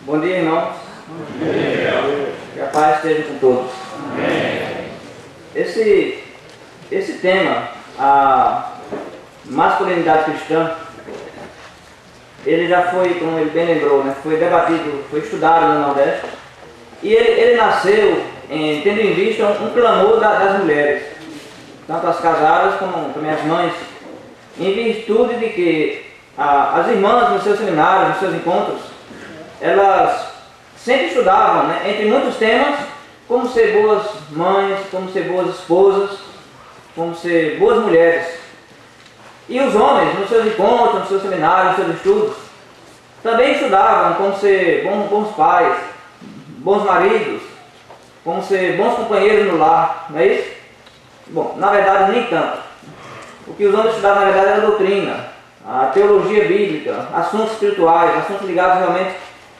Bom dia, irmãos. Bom dia. Que a paz esteja com todos. Amém. Esse tema, a masculinidade cristã, ele já foi, como ele bem lembrou, né, foi debatido, foi estudado no Nordeste. E ele nasceu tendo em vista um clamor das mulheres, tanto as casadas como também as mães, em virtude de que as irmãs nos seus seminários, nos seus encontros, elas sempre estudavam, né, entre muitos temas, como ser boas mães, como ser boas esposas, como ser boas mulheres. E os homens, nos seus encontros, nos seus seminários, nos seus estudos, também estudavam como ser bons pais, bons maridos, como ser bons companheiros no lar, não é isso? Bom, na verdade nem tanto. O que os homens estudavam na verdade era a doutrina, a teologia bíblica, assuntos espirituais, assuntos ligados realmente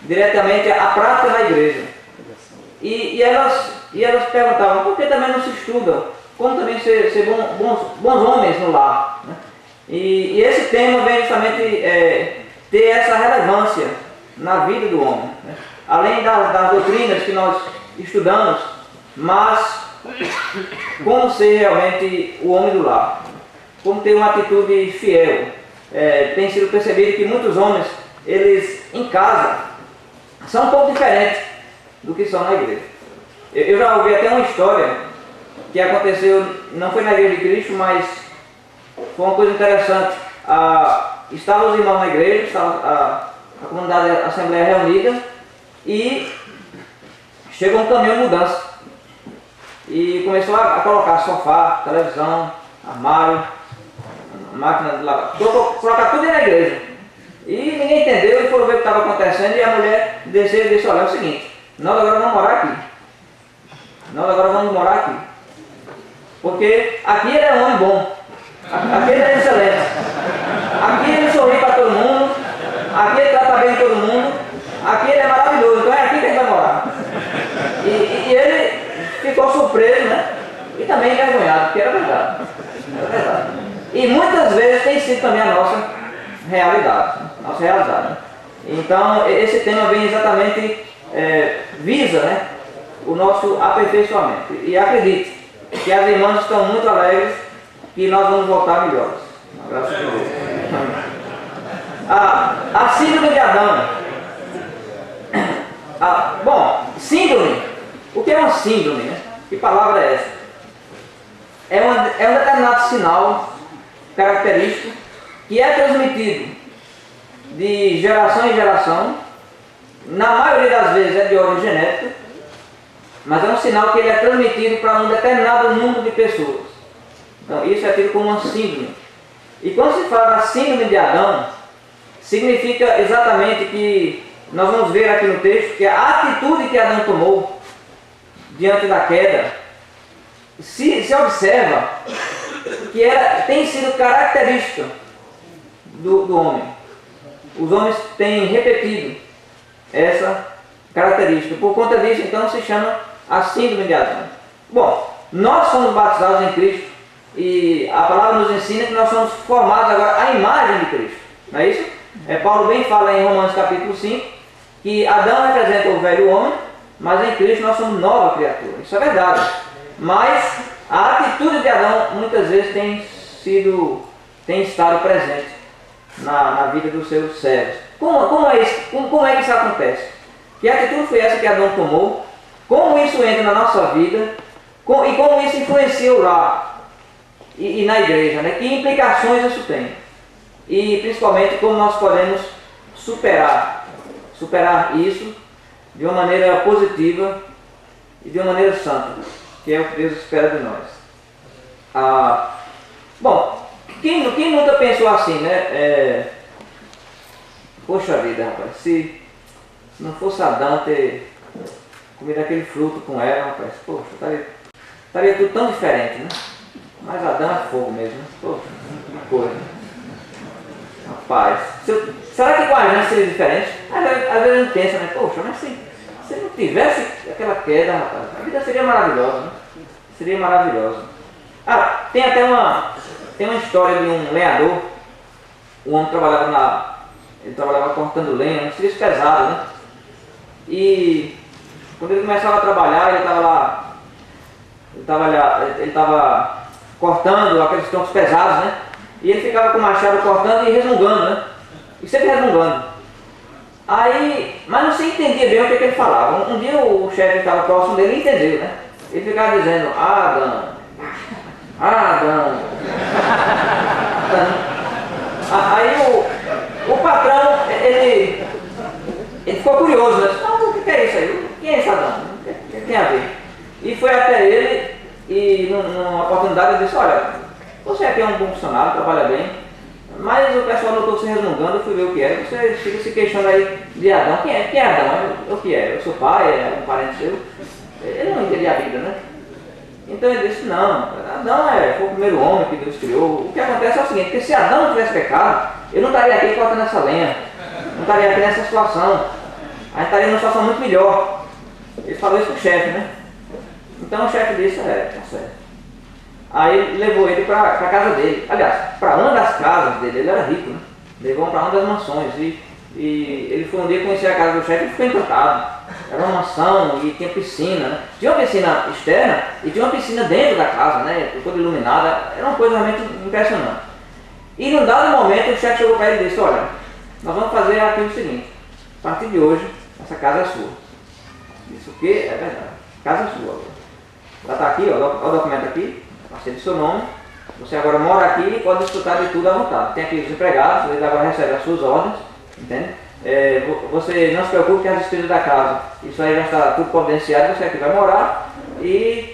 diretamente à prática da igreja. E elas perguntavam, por que também não se estuda? Como também ser bons homens no lar? Né? E esse tema vem justamente ter essa relevância na vida do homem. Né? Além das doutrinas que nós estudamos, mas como ser realmente o homem do lar. Como ter uma atitude fiel. Tem sido percebido que muitos homens, eles em casa, são um pouco diferentes do que são na igreja. Eu já ouvi até uma história que aconteceu, não foi na igreja de Cristo, mas foi uma coisa interessante. Estavam os irmãos na igreja, estava a comunidade da Assembleia reunida, e chegou um caminhão de mudança. E começou a colocar sofá, televisão, armário, máquina de lavar, colocar tudo na igreja. E ninguém entendeu e foram ver o que estava acontecendo, e a mulher desceu e disse, olha, é o seguinte, nós agora vamos morar aqui. Nós agora vamos morar aqui. Porque aqui ele é um homem bom. Aqui ele é excelente. Aqui ele sorri para todo mundo. Aqui ele trata bem todo mundo. Aqui ele é maravilhoso. Então é aqui que ele vai morar. E ele ficou surpreso, né? E também envergonhado, porque era verdade. Era verdade. E muitas vezes tem sido também a nossa realidade. Nossa realidade. Né? Então esse tema vem exatamente, visa, né, o nosso aperfeiçoamento. E acredite que as irmãs estão muito alegres que nós vamos voltar melhores. Graças a Deus. A síndrome de Adão. Bom, síndrome. O que é uma síndrome? Né? Que palavra é essa? É um determinado sinal característico que é transmitido de geração em geração. Na maioria das vezes é de ordem genética, mas é um sinal que ele é transmitido para um determinado número de pessoas. Então isso é tido como uma síndrome. E quando se fala da síndrome de Adão, significa exatamente que nós vamos ver aqui no texto que a atitude que Adão tomou diante da queda, se observa que tem sido característica do homem. Os homens têm repetido essa característica. Por conta disso, então, se chama a síndrome de Adão. Bom, nós somos batizados em Cristo e a palavra nos ensina que nós somos formados agora à imagem de Cristo. Não é isso? Paulo bem fala em Romanos capítulo 5 que Adão representa o velho homem, mas em Cristo nós somos nova criatura. Isso é verdade. Mas a atitude de Adão muitas vezes tem estado presente na vida dos seus servos. Como é que isso acontece? Que atitude foi essa que Adão tomou? Como isso entra na nossa vida? E como isso influencia o lar e na igreja? Né? Que implicações isso tem? E principalmente como nós podemos superar isso de uma maneira positiva e de uma maneira santa, que é o que Deus espera de nós. Bom, quem nunca pensou assim, né? Poxa vida, rapaz, se não fosse Adão ter comido aquele fruto com ela, rapaz, poxa, estaria tudo tão diferente, né? Mas Adão é fogo mesmo, né? Poxa, que coisa. Rapaz, será que com a gente seria diferente? Às vezes a gente pensa, né? Poxa, mas se não tivesse aquela queda, rapaz, a vida seria maravilhosa, né? Seria maravilhosa. Tem até uma história de um lenhador. O homem trabalhava cortando lenha, um serviço pesado, né? E quando ele começava a trabalhar, ele estava cortando aqueles troncos pesados, né? E ele ficava com o machado cortando e resmungando, né? E sempre resmungando. Aí, mas não se entendia bem o que ele falava. Um dia o chefe que estava próximo dele entendeu, né? Ele ficava dizendo, Adão. Aí o patrão, ele ficou curioso, né? O que é isso aí? Quem é esse Adão? O que tem a ver? E foi até ele e numa oportunidade ele disse, olha, você aqui é um bom funcionário, trabalha bem, mas o pessoal notou você resmungando, eu fui ver o que era, você fica se queixando aí de Adão. Quem é Adão? O que é? O seu pai? É um parente seu? Ele não entendia a Bíblia, né? Então ele disse, não, Adão foi o primeiro homem que Deus criou. O que acontece é o seguinte, porque se Adão não tivesse pecado, eu não estaria aqui cortando essa lenha, não estaria aqui nessa situação, a gente estaria numa situação muito melhor. Ele falou isso pro chefe, né? Então o chefe disse, tá certo. Aí levou ele para a casa dele, aliás, para uma das casas dele, ele era rico, né? Levou para uma das mansões e ele foi um dia conhecer a casa do chefe e ficou encantado. Era uma mansão e tinha piscina, né? Tinha uma piscina externa e tinha uma piscina dentro da casa, né? Toda iluminada, era uma coisa realmente impressionante. E num dado momento o chefe chegou para ele e disse, olha, nós vamos fazer aqui o seguinte, a partir de hoje, essa casa é sua. Disse o quê? É verdade, a casa é sua. Ela está aqui, ó, o documento aqui, passei do seu nome, você agora mora aqui e pode desfrutar de tudo à vontade. Tem aqui os empregados, eles agora recebem as suas ordens, entende? Você não se preocupe com as despesas da casa, isso aí já está tudo providenciado, você aqui vai morar e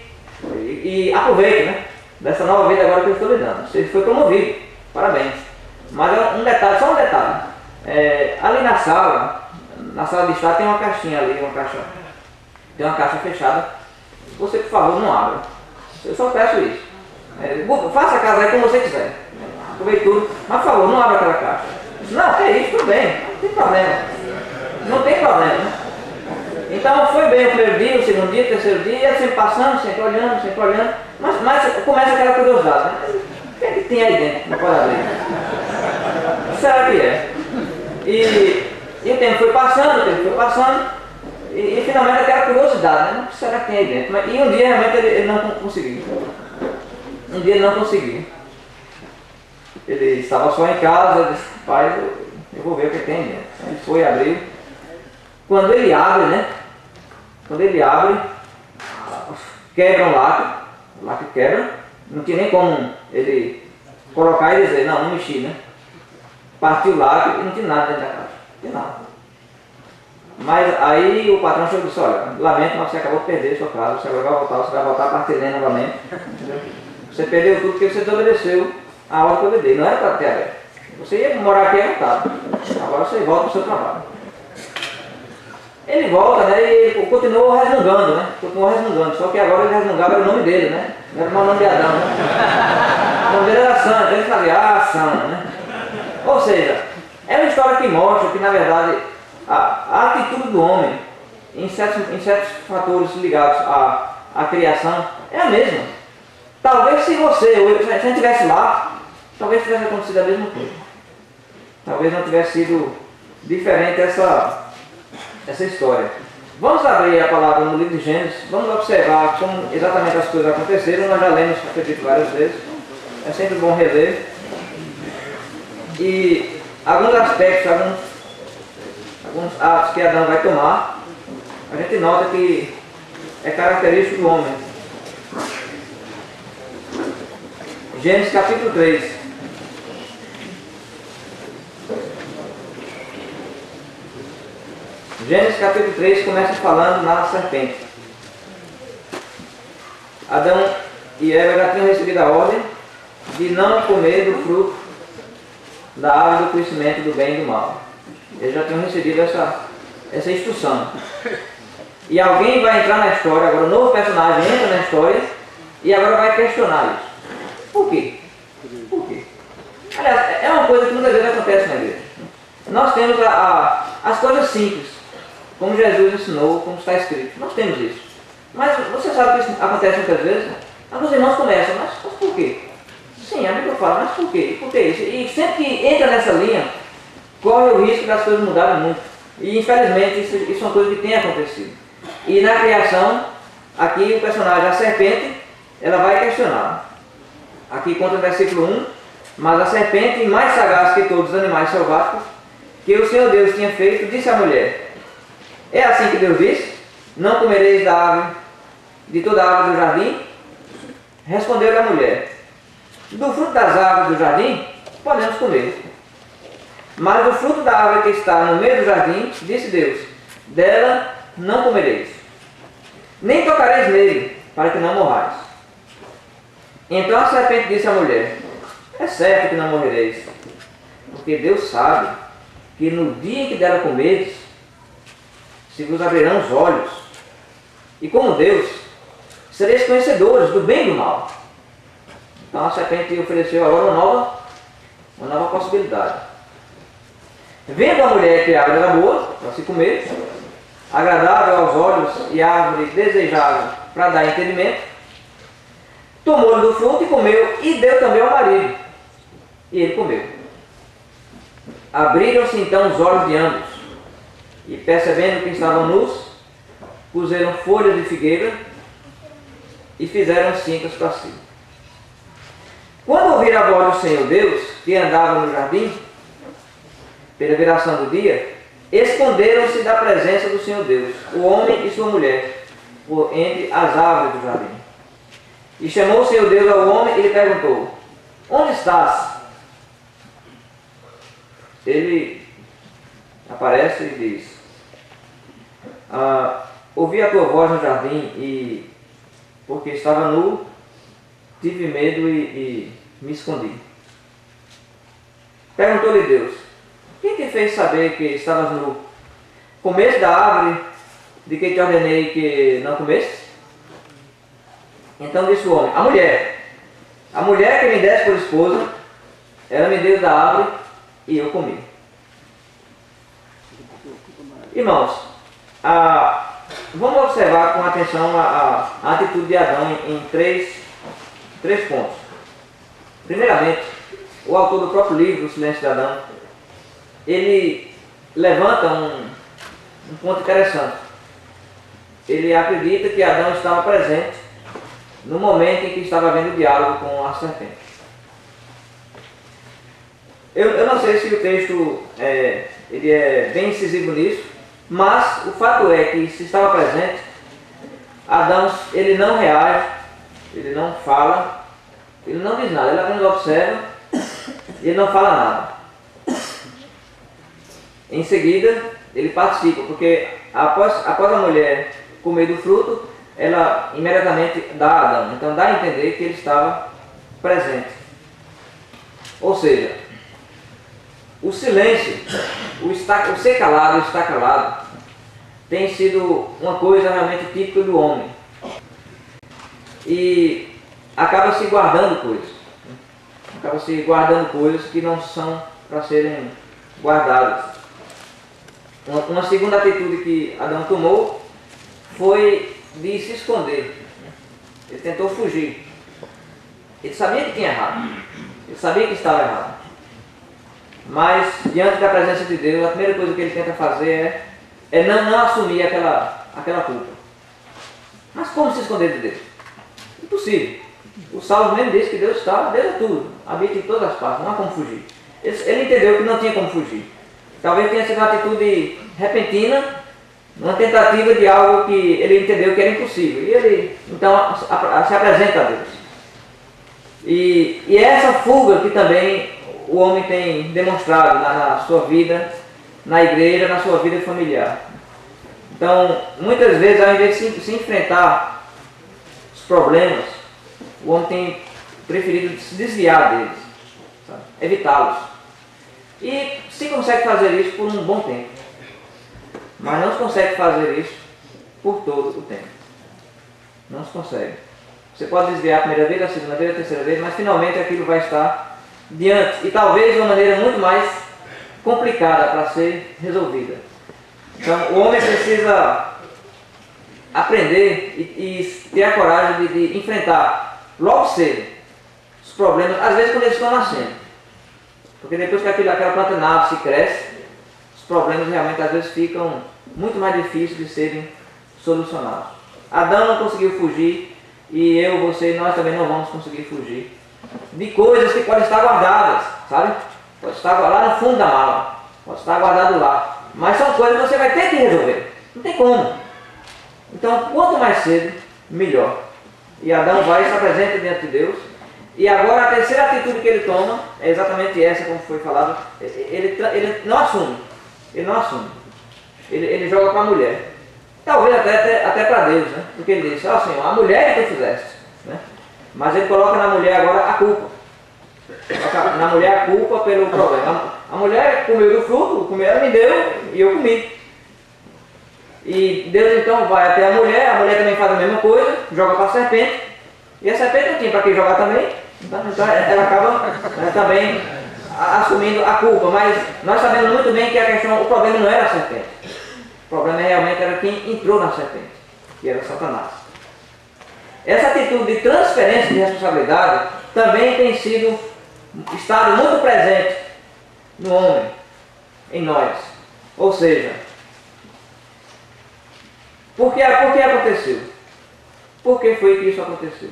aproveite, né? Dessa nova vida agora que eu estou lhe dando. Você foi promovido, parabéns. Mas um detalhe, só um detalhe. Ali na sala de estar tem uma caixinha ali, tem uma caixa fechada. Você, por favor, não abra. Eu só peço isso. Faça a casa aí como você quiser. Aproveite tudo, mas por favor, não abra aquela caixa. Não, que é isso, tudo bem, não tem problema. Não tem problema, né? Então foi bem o primeiro dia, o segundo dia, o terceiro dia, ele sempre passando, sempre olhando, mas começa aquela curiosidade, né? O que é que tem aí dentro? Não pode abrir. Será que é? E o tempo foi passando, e finalmente aquela curiosidade, né? O que será que tem aí dentro? E um dia realmente ele não conseguiu. Um dia ele não conseguiu. Ele estava só em casa, ele disse, pai, eu vou ver o que tem dentro. Ele foi, abriu. Quando ele abre, né? Quebra um lacre, o lacre quebra, não tinha nem como ele colocar e dizer, não mexi, né? Partiu o lacre e não tinha nada dentro da caixa, não tinha nada. Mas aí o patrão chegou e disse, olha, lamento, mas você acabou de perder a sua casa, você vai voltar a partir dele novamente. Entendeu? Você perdeu tudo porque você desobedeceu a hora que eu lhe dei, não era para ter aberto. Você ia morar aqui à vontade, agora você volta para o seu trabalho. Ele volta, né, e ele continuou resmungando, né? Só que agora ele resmungava o nome dele, né? Não era o nome de Adão, né? O nome dele era Sam, ele fazia, Sam, né? Ou seja, é uma história que mostra que, na verdade, a atitude do homem, em certos fatores ligados à criação, é a mesma. Talvez se você estivesse lá, talvez tivesse acontecido a mesma coisa. Talvez não tivesse sido diferente essa história. Vamos abrir a palavra no livro de Gênesis, vamos observar como exatamente as coisas aconteceram. Nós já lemos, acredito, várias vezes. É sempre bom reler. E alguns aspectos, alguns atos que Adão vai tomar, a gente nota que é característico do homem. Gênesis capítulo 3. Gênesis capítulo 3 começa falando na serpente. Adão e Eva já tinham recebido a ordem de não comer do fruto da árvore do conhecimento do bem e do mal. Eles já tinham recebido essa instrução. E alguém vai entrar na história, agora um novo personagem entra na história e agora vai questionar isso. Por quê? Por quê? Aliás, é uma coisa que muitas vezes acontece na igreja. Nós temos as coisas simples, como Jesus ensinou, como está escrito. Nós temos isso. Mas você sabe que isso acontece muitas vezes? Alguns irmãos começam, mas por quê? Sim, a Bíblia fala, mas por quê? Por que isso? E sempre que entra nessa linha, corre o risco das coisas mudarem muito. E infelizmente isso é uma coisa que tem acontecido. E na criação, aqui o personagem, a serpente, ela vai questionar. Aqui conta o versículo 1, mas a serpente, mais sagaz que todos os animais selváticos, que o Senhor Deus tinha feito, disse à mulher: é assim que Deus disse, não comereis da árvore, de toda a árvore do jardim? Respondeu-lhe a mulher: do fruto das árvores do jardim podemos comer, mas do fruto da árvore que está no meio do jardim, disse Deus: dela não comereis, nem tocareis nele, para que não morrais. Então a serpente disse à mulher: é certo que não morrereis, porque Deus sabe que no dia em que dela comerdes, se vos abrirão os olhos, e como Deus, sereis conhecedores do bem e do mal. Então a serpente ofereceu agora uma nova possibilidade. Vendo a mulher que a árvore era boa para se comer, agradável aos olhos e árvore desejável para dar entendimento, tomou-lhe do fruto e comeu, e deu também ao marido, e ele comeu. Abriram-se então os olhos de ambos, e percebendo que estavam nus, puseram folhas de figueira e fizeram cintas para si. Quando ouviram a voz do Senhor Deus, que andava no jardim, pela viração do dia, esconderam-se da presença do Senhor Deus, o homem e sua mulher, por entre as árvores do jardim. E chamou o Senhor Deus ao homem e lhe perguntou: onde estás? Ele aparece e diz: ouvi a tua voz no jardim e, porque estava nu, tive medo e me escondi. Perguntou-lhe Deus: quem te fez saber que estavas nu? Comeste da árvore de que te ordenei que não comeste? Então disse o homem: a mulher que me deste por esposa, ela me deu da árvore e eu comi. Irmãos, vamos observar com atenção a atitude de Adão em três pontos. Primeiramente, o autor do próprio livro, O Silêncio de Adão, ele levanta um ponto interessante. Ele acredita que Adão estava presente no momento em que estava havendo o diálogo com a serpente. Eu não sei se o texto ele é bem incisivo nisso, mas o fato é que, se estava presente, Adão ele não reage, ele não fala, ele não diz nada, ele apenas observa e ele não fala nada. Em seguida, ele participa, porque após a mulher comer do fruto, ela imediatamente dá a Adão. Então dá a entender que ele estava presente. Ou seja, o silêncio, o ser calado, o estar calado, tem sido uma coisa realmente típica do homem. E acaba se guardando coisas. Acaba se guardando coisas que não são para serem guardadas. Uma segunda atitude que Adão tomou foi de se esconder. Ele tentou fugir. Ele sabia que tinha errado. Ele sabia que estava errado. Mas, diante da presença de Deus, a primeira coisa que ele tenta fazer é não assumir aquela culpa. Mas como se esconder de Deus? Impossível. O Salmo mesmo diz que Deus está, Deus é tudo, habita em todas as partes, não há como fugir. Ele entendeu que não tinha como fugir. Talvez tenha sido uma atitude repentina, uma tentativa de algo que ele entendeu que era impossível. E ele, então, se apresenta a Deus. E essa fuga que também o homem tem demonstrado na sua vida, na igreja, na sua vida familiar. Então, muitas vezes, ao invés de se enfrentar os problemas, o homem tem preferido se desviar deles, evitá-los. E se consegue fazer isso por um bom tempo, mas não se consegue fazer isso por todo o tempo. Não se consegue. Você pode desviar a primeira vez, a segunda vez, a terceira vez, mas finalmente aquilo vai estar diante, e talvez de uma maneira muito mais complicada para ser resolvida. Então o homem precisa aprender e ter a coragem de enfrentar logo cedo os problemas, às vezes quando eles estão nascendo. Porque depois que aquela planta nasce e cresce, os problemas realmente às vezes ficam muito mais difíceis de serem solucionados. Adão não conseguiu fugir e eu, você, nós também não vamos conseguir fugir de coisas que podem estar guardadas, sabe? Pode estar lá no fundo da mala, pode estar guardado lá, mas são coisas que você vai ter que resolver, não tem como. Então, quanto mais cedo, melhor. E Adão vai e se apresenta diante de Deus. E agora a terceira atitude que ele toma é exatamente essa, como foi falado. Ele não assume. Ele não assume. Ele joga para a mulher. Talvez até para Deus, né? Porque ele diz, ó Senhor, a mulher que tu fizeste. Né? Mas ele coloca na mulher agora a culpa. Coloca na mulher a culpa pelo problema. A mulher comeu do fruto, ela me deu e eu comi. E Deus então vai até a mulher também faz a mesma coisa, joga para a serpente. E a serpente não tinha para quem jogar também. Então ela acaba também assumindo a culpa, mas nós sabemos muito bem que o problema não era a serpente. O problema realmente era quem entrou na serpente, que era Satanás. Essa atitude de transferência de responsabilidade também tem estado muito presente no homem, em nós. Ou seja, por que aconteceu? Por que foi que isso aconteceu?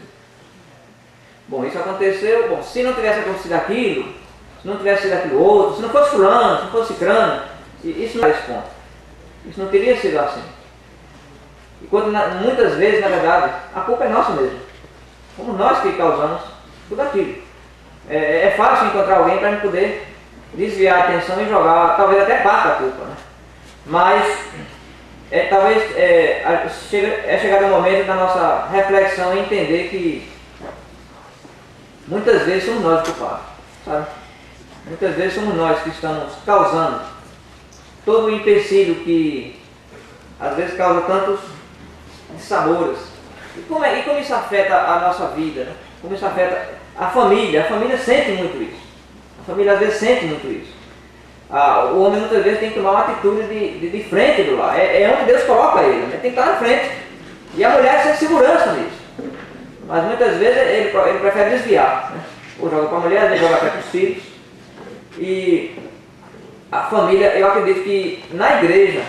Bom, isso aconteceu, se não tivesse acontecido aquilo, se não tivesse sido aquilo outro, se não fosse fulano, se não fosse cicrano, isso não é esse ponto. Isso não teria sido assim. E quando, muitas vezes, na verdade, a culpa é nossa mesmo. Somos nós que causamos tudo aquilo. É fácil encontrar alguém para a gente poder desviar a atenção e jogar, talvez até bata a culpa, né? Mas, talvez é chegado o momento da nossa reflexão e entender que muitas vezes somos nós culpados, sabe? Muitas vezes somos nós que estamos causando todo o empecilho que às vezes causa tantos dissabores. E como isso afeta a nossa vida, né? Como isso afeta a família sente muito isso. A família às vezes sente muito isso. O homem muitas vezes tem que tomar uma atitude de frente do lar. É onde Deus coloca ele, né? Tem que estar na frente. E a mulher tem segurança nisso. Mas muitas vezes ele prefere desviar, né? Ou joga para a mulher, às vezes joga para os filhos. E a família, eu acredito que na igreja,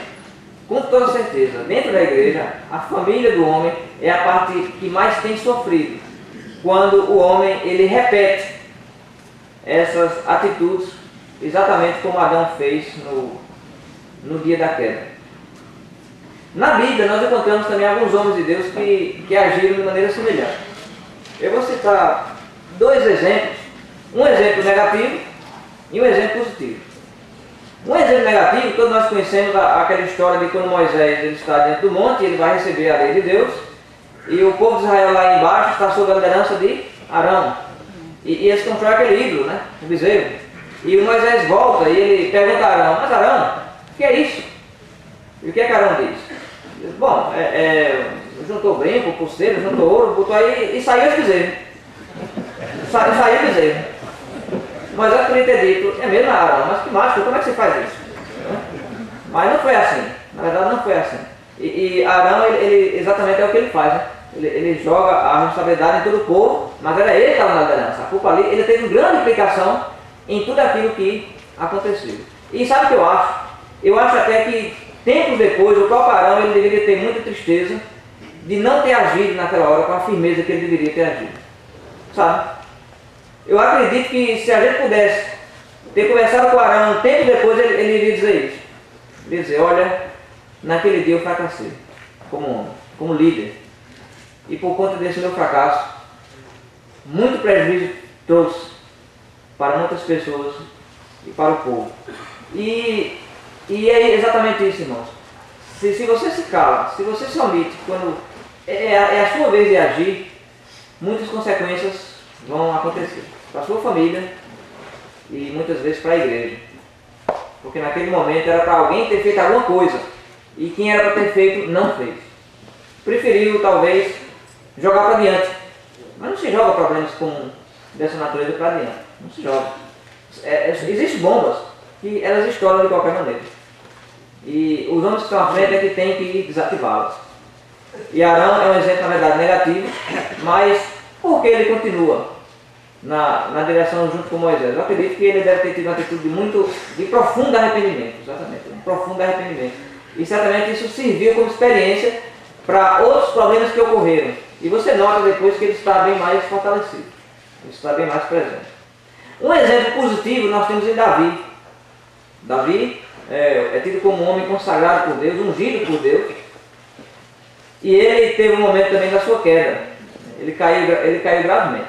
com toda certeza, dentro da igreja, a família do homem é a parte que mais tem sofrido. Quando o homem ele repete essas atitudes, exatamente como Adão fez no dia da queda. Na Bíblia nós encontramos também alguns homens de Deus que agiram de maneira semelhante. Eu vou citar dois exemplos, um exemplo negativo e um exemplo positivo. Um exemplo negativo, todos nós conhecemos aquela história de quando Moisés ele está diante do monte e ele vai receber a lei de Deus, e o povo de Israel lá embaixo está sob a liderança de Arão. E eles constroem aquele ídolo, né? O bezerro. E o Moisés volta e ele pergunta a Arão, mas Arão, o que é isso? E o que é que Arão diz? Diz, bom, juntou brinco, pulseira, juntou ouro, botou aí e saiu esse bezerro. Saiu o bezerro. Moisés podia ter dito, é mesmo Arão, mas que mágico, como é que você faz isso? Mas não foi assim, na verdade não foi assim. E Arão, ele exatamente é o que ele faz, né? Ele joga a responsabilidade em todo o povo, mas era ele que estava na liderança. A culpa ali, ele teve uma grande implicação em tudo aquilo que aconteceu. E sabe o que eu acho? Eu acho até que, tempos depois, o próprio Arão ele deveria ter muita tristeza de não ter agido naquela hora com a firmeza que ele deveria ter agido. Sabe? Eu acredito que se a gente pudesse ter conversado com o Arão, um tempo depois ele iria dizer isso. Ele iria dizer, olha, naquele dia eu fracassei, como homem, como líder. E por conta desse meu fracasso, muito prejuízo trouxe para muitas pessoas e para o povo. E é exatamente isso, irmãos. Se você se cala, se você se omite, quando é a sua vez de agir, muitas consequências vão acontecer. Para a sua família e muitas vezes para a igreja. Porque naquele momento era para alguém ter feito alguma coisa. E quem era para ter feito, não fez. Preferiu, talvez, jogar para diante. Mas não se joga problemas dessa natureza para diante. Não se joga. Existem bombas que elas estouram de qualquer maneira. E os homens que estão à frente é que tem que desativá-las. E Arão é um exemplo, na verdade, negativo, mas por que ele continua na direção junto com Moisés. Eu acredito que ele deve ter tido uma atitude de profundo arrependimento, exatamente, um profundo arrependimento. E certamente isso serviu como experiência para outros problemas que ocorreram. E você nota depois que ele está bem mais fortalecido, ele está bem mais presente. Um exemplo positivo nós temos em Davi. Davi é tido como um homem consagrado por Deus, ungido por Deus. E ele teve um momento também da sua queda. Ele caiu gravemente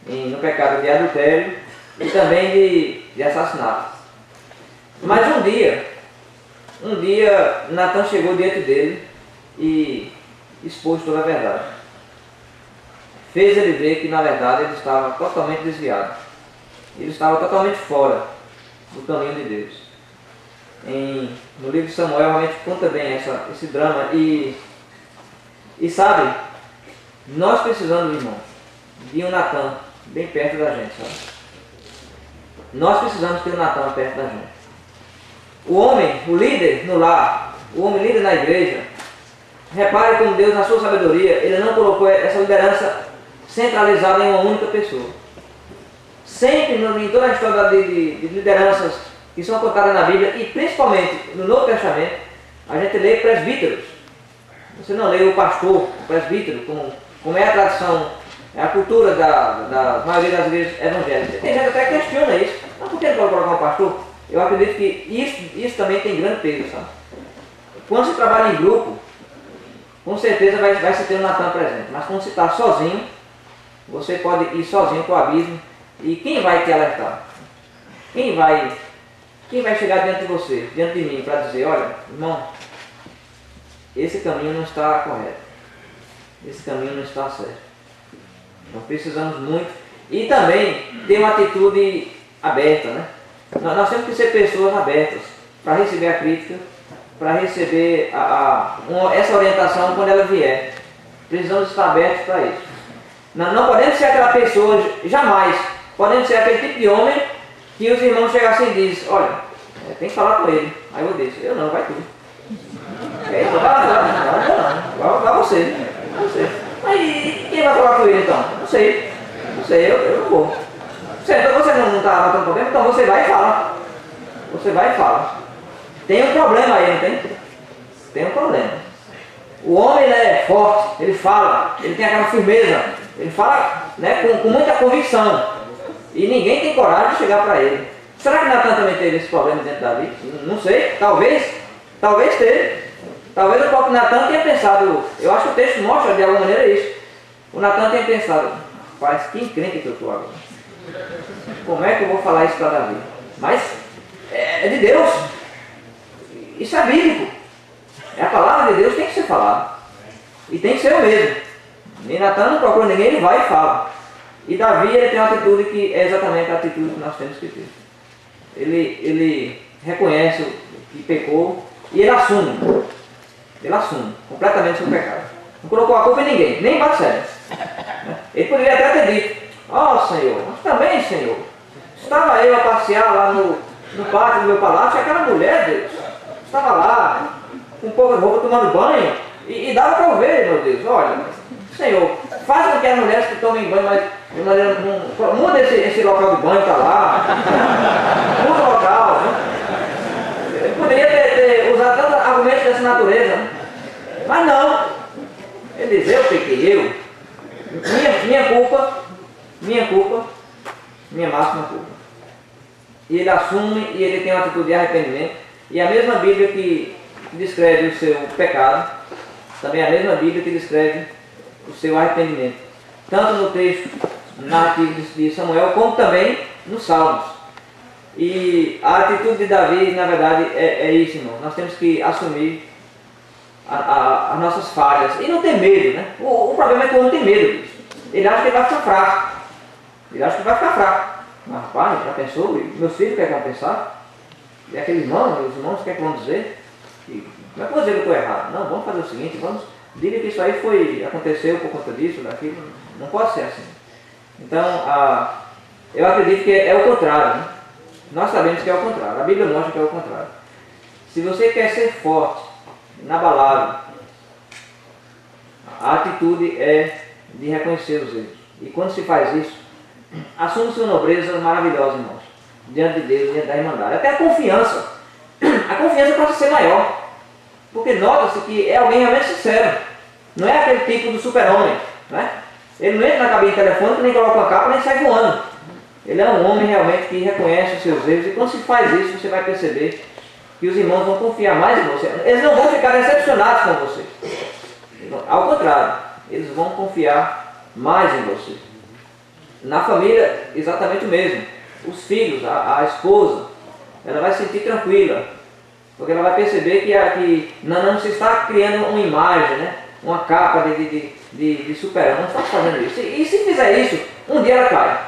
no pecado de adultério e também de assassinato. Mas um dia Natan chegou diante dele e expôs toda a verdade. Fez ele ver que na verdade ele estava totalmente desviado. Ele estava totalmente fora do caminho de Deus. No livro de Samuel realmente conta bem esse drama e sabe, nós precisamos, irmão, de um Natan bem perto da gente, sabe? Nós precisamos ter um Natan perto da gente. O homem, o líder no lar, o homem líder na igreja, repare como Deus, na sua sabedoria, ele não colocou essa liderança centralizada em uma única pessoa. Sempre, em toda a história de lideranças que são contadas na Bíblia, e principalmente no Novo Testamento, a gente lê presbíteros. Você não lê o pastor, o presbítero, como é a tradição, é a cultura da maioria das igrejas evangélicas. Tem gente até que questiona isso. Mas por que não pode colocar um pastor? Eu acredito que isso também tem grande peso, sabe? Quando se trabalha em grupo, com certeza vai se ter um Natan presente. Mas quando você está sozinho, você pode ir sozinho para o abismo. E quem vai te alertar? Quem vai chegar diante de você, diante de mim, para dizer, olha, irmão, esse caminho não está correto. Esse caminho não está certo. Nós precisamos muito. E também ter uma atitude aberta, né? Nós temos que ser pessoas abertas para receber a crítica, para receber essa orientação quando ela vier. Precisamos estar abertos para isso. Não podemos ser aquela pessoa, jamais, podemos ser aquele tipo de homem que os irmãos chegam assim e dizem, olha, tem que falar com ele. Aí eu disse, eu não, vai tu. Vai você. Aí quem vai falar com ele então? Não sei, eu não vou. Você não está tendo problema, então você vai e fala. Você vai e fala. Tem um problema aí, não tem? Tem um problema. O homem, ele é forte, ele fala, ele tem aquela firmeza, ele fala, né, com muita convicção. E ninguém tem coragem de chegar para ele. Será que Natan também teve esse problema dentro da vida? Não sei, talvez teve. Talvez o próprio Natan tenha pensado, eu acho que o texto mostra de alguma maneira isso. O Natan tenha pensado, rapaz, que encrenca que eu estou agora. Como é que eu vou falar isso para Davi? Mas é de Deus. Isso é bíblico. É a palavra de Deus, tem que ser falada. E tem que ser o mesmo. E Natan não procura ninguém, ele vai e fala. E Davi, ele tem uma atitude que é exatamente a atitude que nós temos que ter. Ele reconhece que pecou e ele assume. Ele assume completamente o seu pecado. Não colocou a culpa em ninguém, nem em Batseba. Ele poderia até ter dito, ó Senhor, mas também Senhor, estava eu a passear lá no pátio do meu palácio e aquela mulher, Deus, estava lá, com pouca roupa, tomando banho, e dava para eu ver, meu Deus, olha, Senhor, faz com que as mulheres que tomem banho, mas de maneira, muda esse local de banho, está lá, muda o local, né? Ele poderia ter usado tantos argumentos dessa natureza, né? Mas não. Ele diz, eu pequei, minha culpa, minha máxima culpa. E ele assume e ele tem uma atitude de arrependimento. E a mesma Bíblia que descreve o seu pecado, também a mesma Bíblia que descreve o seu arrependimento. Tanto no texto narrativo de Samuel, como também nos Salmos. E a atitude de Davi, na verdade, é isso, irmão. Nós temos que assumir as nossas falhas e não ter medo, né? O problema é que o homem tem medo disso. Ele acha que ele vai ficar fraco. Mas rapaz, já pensou? Meus filhos querem pensar? E aqueles irmãos, os irmãos, o que é que vão dizer? Não é que eu vou dizer que eu estou errado. Não, vamos fazer o seguinte, diga que isso aí aconteceu por conta disso, daquilo. Não pode ser assim. Então, eu acredito que é o contrário, né? Nós sabemos que é o contrário. A Bíblia mostra que é o contrário. Se você quer ser forte, inabalável, a atitude é de reconhecer os erros. E quando se faz isso, assume sua nobreza maravilhosa, irmãos, diante de Deus, diante da Irmandade. Até a confiança pode ser maior, porque nota-se que é alguém realmente sincero, não é aquele tipo do super-homem, né? Ele não entra na cabine telefônica, nem coloca uma capa, nem sai voando. Ele é um homem realmente que reconhece os seus erros, e quando se faz isso, você vai perceber que os irmãos vão confiar mais em você. Eles não vão ficar decepcionados com você. Ao contrário, eles vão confiar mais em você. Na família, exatamente o mesmo. Os filhos, a esposa, ela vai se sentir tranquila, porque ela vai perceber que não se está criando uma imagem, né? Uma capa de super-homem. Não está fazendo isso. E se fizer isso, um dia ela cai.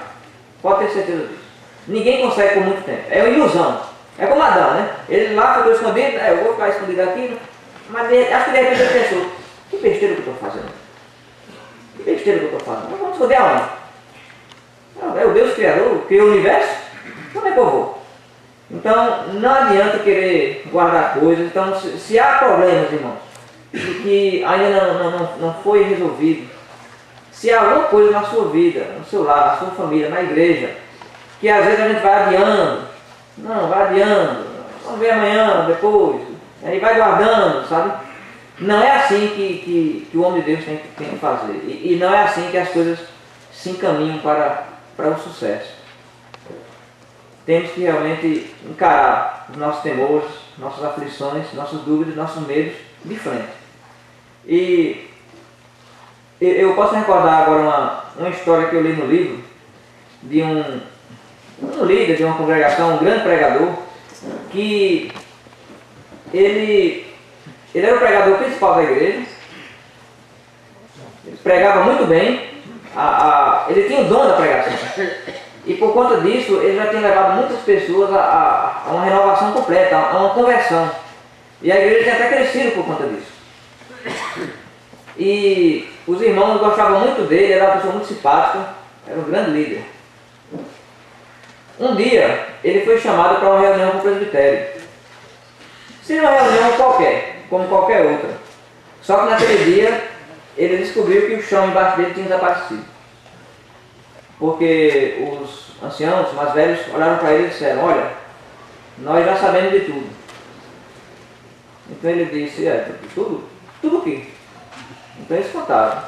Pode ter certeza disso. Ninguém consegue por muito tempo. É uma ilusão. É como Adão, né? Ele lá ficou escondido, eu vou ficar escondido aqui, mas acho que de repente ele pensou, que besteira que eu estou fazendo? Que besteira que eu estou fazendo? Mas vamos esconder aonde? Não, é o Deus Criador, criou o universo, como é que eu vou? Então, não adianta querer guardar coisas. Então, se há problemas, irmãos, que ainda não foi resolvido, se há alguma coisa na sua vida, no seu lar, na sua família, na igreja, que às vezes a gente vai adiando, vamos ver amanhã, depois, aí vai guardando, sabe? Não é assim que o homem de Deus tem que fazer. E não é assim que as coisas se encaminham para o sucesso. Temos que realmente encarar os nossos temores, nossas aflições, nossas dúvidas, nossos medos de frente. E eu posso recordar agora uma história que eu li no livro de um líder de uma congregação, um grande pregador, que ele era o pregador principal da igreja, ele pregava muito bem, ele tinha o dom da pregação, e por conta disso ele já tinha levado muitas pessoas a uma renovação completa, a uma conversão, e a igreja tinha até crescido por conta disso. E os irmãos gostavam muito dele, era uma pessoa muito simpática, era um grande líder. Um dia, ele foi chamado para uma reunião com o presbitério. Seria uma reunião qualquer, como qualquer outra. Só que naquele dia, ele descobriu que o chão embaixo dele tinha desaparecido. Porque os anciãos mais velhos olharam para ele e disseram, olha, nós já sabemos de tudo. Então ele disse, tudo o quê? Então eles contaram.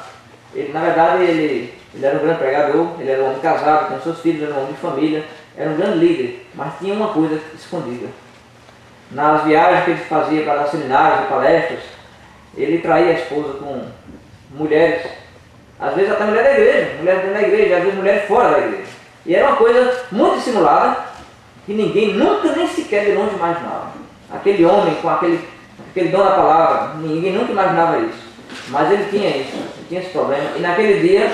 Na verdade, ele era um grande pregador, ele era um homem casado, tinha seus filhos, era um homem de família, era um grande líder, mas tinha uma coisa escondida. Nas viagens que ele fazia para dar seminários e palestras, ele traía a esposa com mulheres, às vezes até mulher da igreja, mulheres dentro da igreja, às vezes mulheres fora da igreja. E era uma coisa muito dissimulada, que ninguém nunca nem sequer de longe imaginava. Aquele homem com aquele dom da palavra, ninguém nunca imaginava isso. Mas ele tinha isso, ele tinha esse problema. E naquele dia,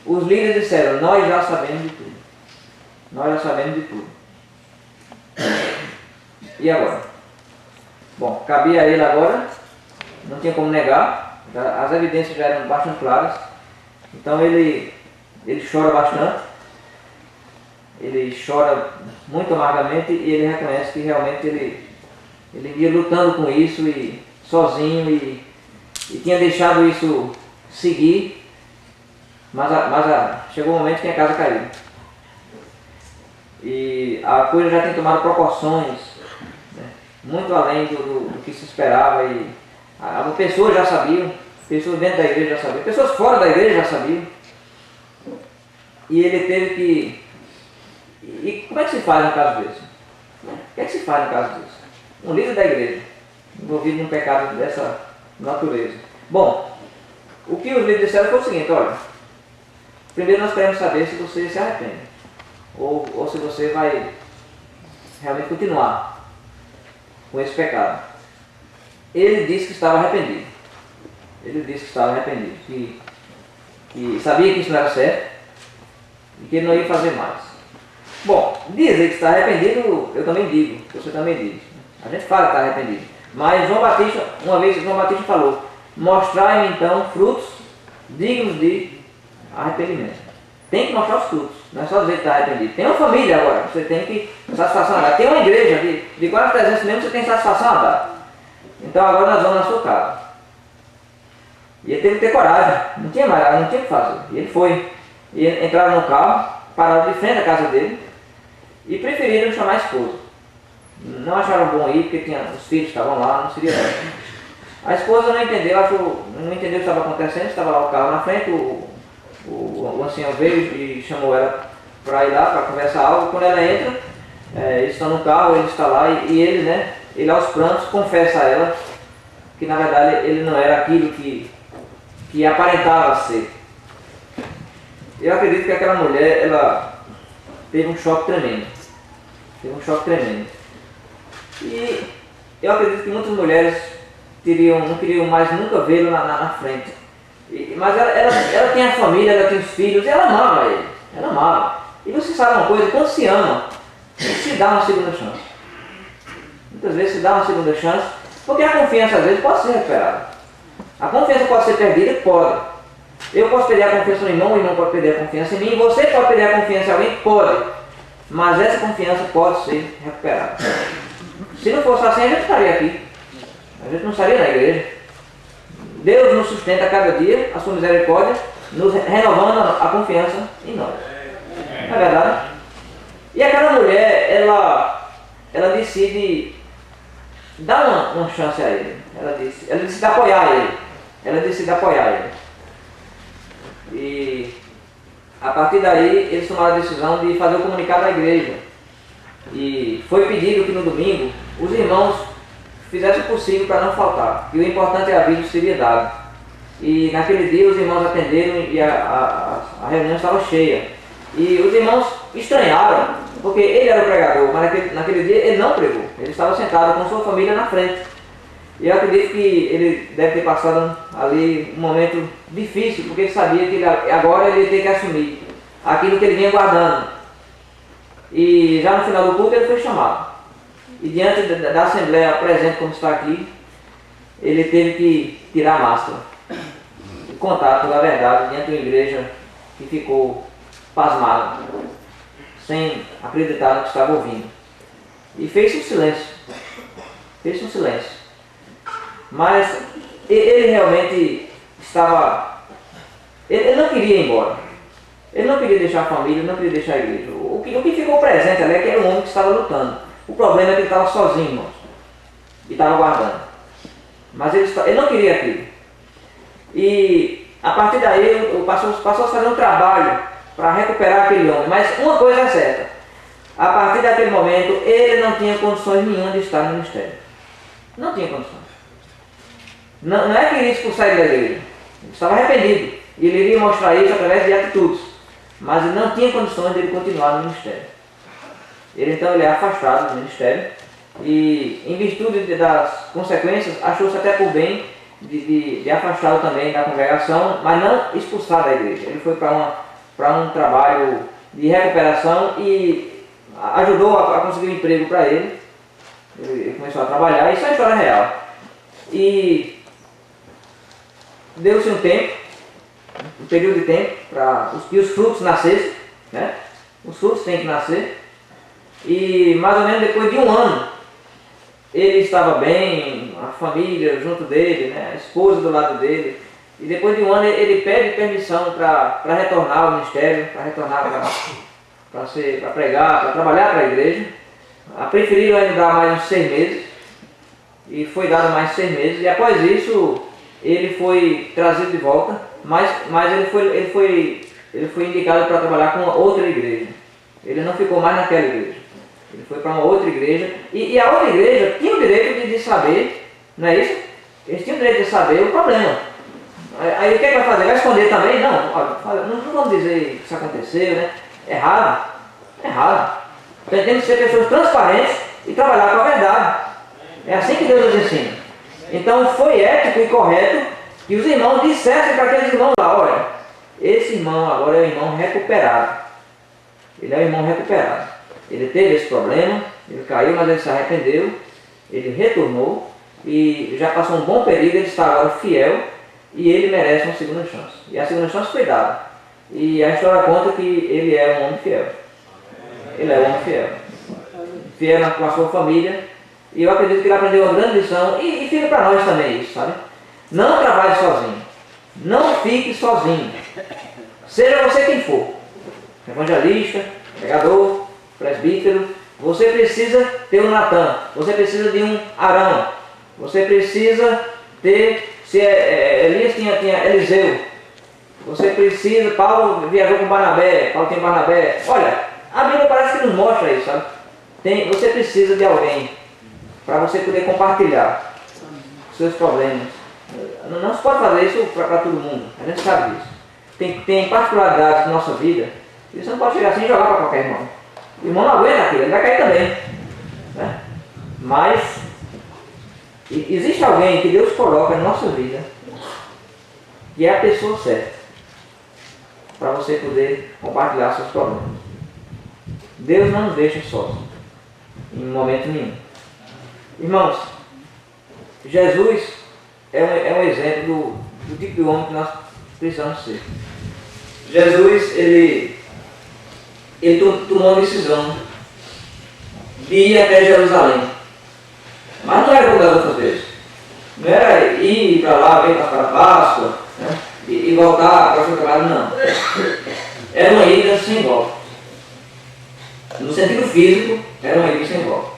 os líderes disseram, nós já sabemos de tudo. Nós já sabemos de tudo. E agora? Bom, cabia a ele agora, não tinha como negar, as evidências já eram bastante claras. Então ele chora bastante, ele chora muito amargamente e ele reconhece que realmente ele ia lutando com isso e sozinho e tinha deixado isso seguir, mas chegou um momento que a casa caiu. E a coisa já tem tomado proporções, né, muito além do que se esperava. E as pessoas já sabiam, pessoas dentro da igreja já sabiam, pessoas fora da igreja já sabiam. E ele teve que... E como é que se faz no caso desse? O que é que se faz no caso desse? Um líder da igreja, envolvido num pecado dessa natureza. Bom, o que os líderes disseram foi o seguinte, olha, primeiro nós queremos saber se você se arrepende, ou se você vai realmente continuar com esse pecado. Ele disse que estava arrependido. Ele disse que estava arrependido, que sabia que isso não era certo e que ele não ia fazer mais. Bom, dizer que está arrependido, eu também digo, você também diz. A gente fala que está arrependido. Mas uma vez João Batista falou, mostrai-me então frutos dignos de arrependimento. Tem que mostrar os frutos, não é só dizer que está arrependido. Tem uma família agora, você tem que satisfação a dar. Tem uma igreja de quase 300 membros, você tem satisfação a dar. Então agora nós vamos na sua casa. E ele teve que ter coragem, não tinha o que fazer. E ele foi. E entraram no carro, pararam de frente à casa dele e preferiram chamar a esposa. Não acharam bom ir porque os filhos estavam lá, não seria bom. A esposa não entendeu, não entendeu o que estava acontecendo, estava lá o carro na frente, o ancião veio e chamou ela para ir lá, para conversar algo. Quando ela entra, eles estão no carro, ele está lá e ele, né, ele aos prantos confessa a ela que na verdade ele não era aquilo que aparentava ser. Eu acredito que aquela mulher, ela teve um choque tremendo. Teve um choque tremendo. E eu acredito que muitas mulheres não queriam mais nunca vê-lo na frente. Mas ela tinha a família, ela tinha os filhos, e ela amava ele. Ela amava. E você sabe uma coisa, quando se ama, se dá uma segunda chance. Muitas vezes se dá uma segunda chance, porque a confiança às vezes pode ser recuperada. A confiança pode ser perdida? Pode. Eu posso perder a confiança no irmão, o irmão pode perder a confiança em mim, você pode perder a confiança em alguém? Pode. Mas essa confiança pode ser recuperada. Se não fosse assim, a gente estaria aqui. A gente não estaria na igreja. Deus nos sustenta a cada dia, a sua misericórdia, nos renovando a confiança em nós. Não é verdade? E aquela mulher, ela decide dar uma chance a ele. Ela decide apoiar ele. Ela decide apoiar ele. E a partir daí eles tomaram a decisão de fazer o comunicado à igreja. E foi pedido que no domingo os irmãos fizessem o possível para não faltar. E o importante é a vida seria dado. E naquele dia os irmãos atenderam e a reunião estava cheia. E os irmãos estranharam, porque ele era o pregador, mas naquele dia ele não pregou. Ele estava sentado com sua família na frente. E eu acredito que ele deve ter passado ali um momento difícil, porque ele sabia que agora ele ia ter que assumir aquilo que ele vinha guardando. E já no final do culto ele foi chamado. E diante da assembleia presente, como está aqui, ele teve que tirar a máscara e contar toda a verdade diante de uma igreja que ficou pasmada, sem acreditar no que estava ouvindo. E fez um silêncio. Fez um silêncio. Mas ele realmente estava... Ele não queria ir embora. Ele não queria deixar a família, ele não queria deixar a igreja. O que ficou presente ali é que era um homem que estava lutando. O problema é que ele estava sozinho, irmãos. E estava guardando. Mas ele não queria aquilo. E a partir daí o pastor passou a fazer um trabalho para recuperar aquele homem. Mas uma coisa é certa. A partir daquele momento ele não tinha condições nenhuma de estar no ministério. Não tinha condições. Não é que ele ia expulsar ele da igreja. Ele estava arrependido. E ele iria mostrar isso através de atitudes. Mas ele não tinha condições de ele continuar no ministério. Ele é afastado do ministério. E em virtude das consequências, achou-se até por bem de afastá-lo também da congregação, mas não expulsar da igreja. Ele foi para um trabalho de recuperação e ajudou a conseguir um emprego para ele. Ele começou a trabalhar, isso é a história real. E deu-se um tempo, um período de tempo, para que os frutos nascessem, né? Os frutos têm que nascer. E mais ou menos depois de um ano, ele estava bem, a família junto dele, né? A esposa do lado dele. E depois de um ano ele pede permissão para retornar ao ministério, para retornar para pregar, para trabalhar para a igreja. Preferiram ainda dar mais uns 6 meses. E foi dado mais 6 meses. E após isso ele foi trazido de volta, mas ele foi indicado para trabalhar com outra igreja. Ele não ficou mais naquela igreja. Ele foi para uma outra igreja. E a outra igreja tinha o direito de saber, não é isso? Eles tinham o direito de saber o problema. Aí o que é que vai fazer? Vai esconder também? Não, olha, não vamos dizer que isso aconteceu, né? Errado. Errado. Então temos que ser pessoas transparentes e trabalhar com a verdade. É assim que Deus nos ensina. Então foi ético e correto que os irmãos dissessem para aqueles irmãos lá, olha, esse irmão agora é o irmão recuperado. Ele é o irmão recuperado. Ele teve esse problema, ele caiu, mas ele se arrependeu, ele retornou e já passou um bom período, ele está agora fiel e ele merece uma segunda chance. E a segunda chance foi dada. E a história conta que ele é um homem fiel. Ele é um homem fiel. Fiel com a sua família. E eu acredito que ele aprendeu uma grande lição e fica para nós também isso, sabe? Não trabalhe sozinho. Não fique sozinho. Seja você quem for. evangelista, pregador, presbítero. Você precisa ter um Natan, você precisa de um Arão, você precisa ter, se Elias tinha Eliseu, você precisa, Paulo viajou com Barnabé, Paulo tem Barnabé. Olha, a Bíblia parece que nos mostra isso, sabe? Você precisa de alguém para você poder compartilhar os seus problemas. Não se pode fazer isso para todo mundo, a gente sabe disso. Tem particularidades na nossa vida e você não pode chegar assim e jogar para qualquer irmão. O irmão não aguenta aquilo, ele vai cair também. Né? Mas existe alguém que Deus coloca na nossa vida que é a pessoa certa para você poder compartilhar seus problemas. Deus não nos deixa sós em momento nenhum. Irmãos, Jesus é um exemplo do tipo de homem que nós precisamos ser. Jesus, ele tomou uma decisão de ir até Jerusalém. Mas não era como das outras vezes. Não era ir para lá, vir para a Páscoa, né, e voltar para o seu trabalho, não. Era uma ida sem volta. No sentido físico, era uma ida sem volta.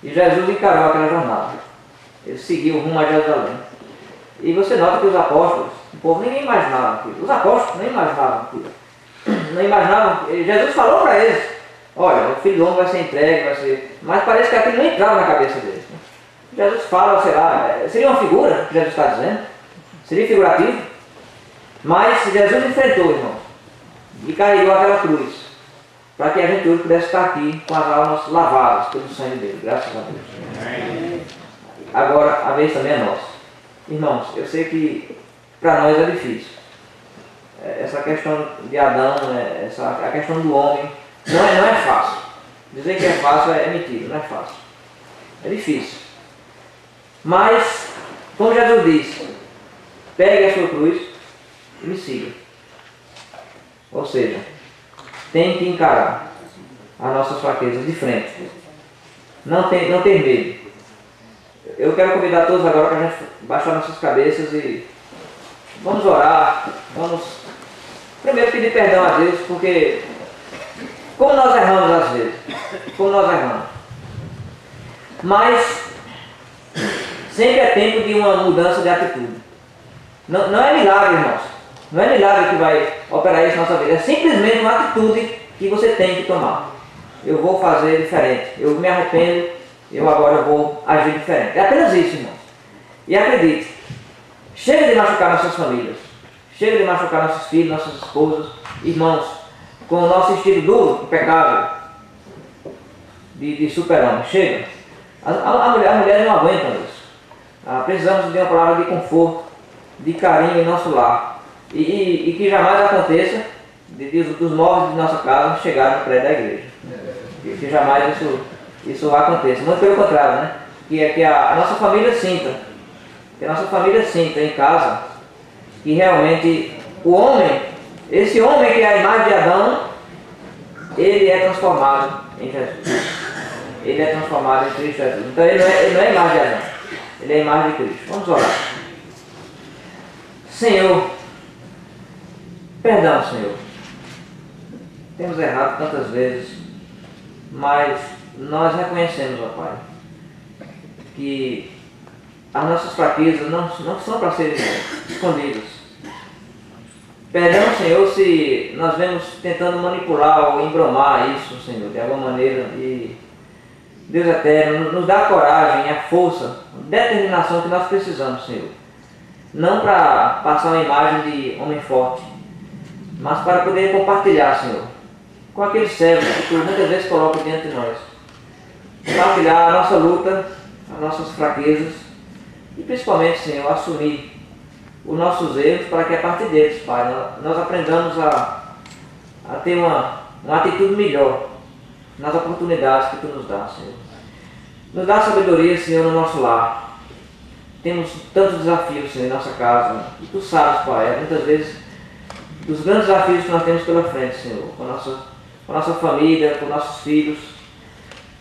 E Jesus encarou aquela jornada. Ele seguiu o rumo a Jerusalém. E você nota que os apóstolos, o povo ninguém imaginava aquilo. Os apóstolos nem imaginavam aquilo. Não imaginavam. Jesus falou para eles: olha, o filho do homem vai ser entregue, vai ser. Mas parece que aquilo não entrava na cabeça deles. Jesus fala, sei lá, seria uma figura que Jesus está dizendo? Seria figurativo? Mas Jesus enfrentou, irmão, e carregou aquela cruz, para que a gente hoje pudesse estar aqui com as almas lavadas pelo sangue dele, graças a Deus. Agora, a vez também é nossa. Irmãos, eu sei que para nós é difícil. Essa questão de Adão, a questão do homem, não é fácil. Dizer que é fácil é mentira, não é fácil. É difícil. Mas, como Jesus disse, pegue a sua cruz e me siga. Ou seja, tem que encarar as nossas fraquezas de frente. Não ter medo. Eu quero convidar todos agora para a gente baixar nossas cabeças e vamos orar. Vamos primeiro pedir perdão a Deus, porque como nós erramos às vezes. Como nós erramos. Mas sempre é tempo de uma mudança de atitude. Não é milagre, irmãos. Não é milagre que vai operar isso na nossa vida. É simplesmente uma atitude que você tem que tomar. Eu vou fazer diferente. Eu me arrependo, eu agora vou agir diferente. É apenas isso, irmãos. E acredite, chega de machucar nossas famílias. Chega de machucar nossos filhos, nossas esposas, irmãos, com o nosso estilo duro, impecável, de super-homem. Chega. A mulher não aguenta isso. Precisamos de uma palavra de conforto, de carinho em nosso lar. E que jamais aconteça dos móveis de nossa casa chegarem no prédio da igreja. Que jamais isso aconteça. Muito pelo contrário, né? Que a nossa família sinta. Que a nossa família sinta em casa que realmente o homem, esse homem que é a imagem de Adão, ele é transformado em Jesus. Ele é transformado em Cristo Jesus. Então ele não é a imagem de Adão, ele é a imagem de Cristo. Vamos orar. Senhor, perdão, Senhor. Temos errado tantas vezes, mas nós reconhecemos, ó Pai, que as nossas fraquezas não são para serem escondidas. Perdão, Senhor, se nós vemos tentando manipular ou embromar isso, Senhor, de alguma maneira. E Deus eterno, nos dá a coragem, a força, a determinação que nós precisamos, Senhor. Não para passar uma imagem de homem forte, mas para poder compartilhar, Senhor, com aqueles servos que Tu muitas vezes coloca diante de nós. Compartilhar a nossa luta, as nossas fraquezas e principalmente, Senhor, assumir os nossos erros para que a partir deles, Pai, nós aprendamos a ter uma atitude melhor nas oportunidades que Tu nos dá, Senhor. Nos dá sabedoria, Senhor, no nosso lar. Temos tantos desafios, Senhor, em nossa casa. E Tu sabes, Pai, muitas vezes dos grandes desafios que nós temos pela frente, Senhor, com a nossa família, com nossos filhos.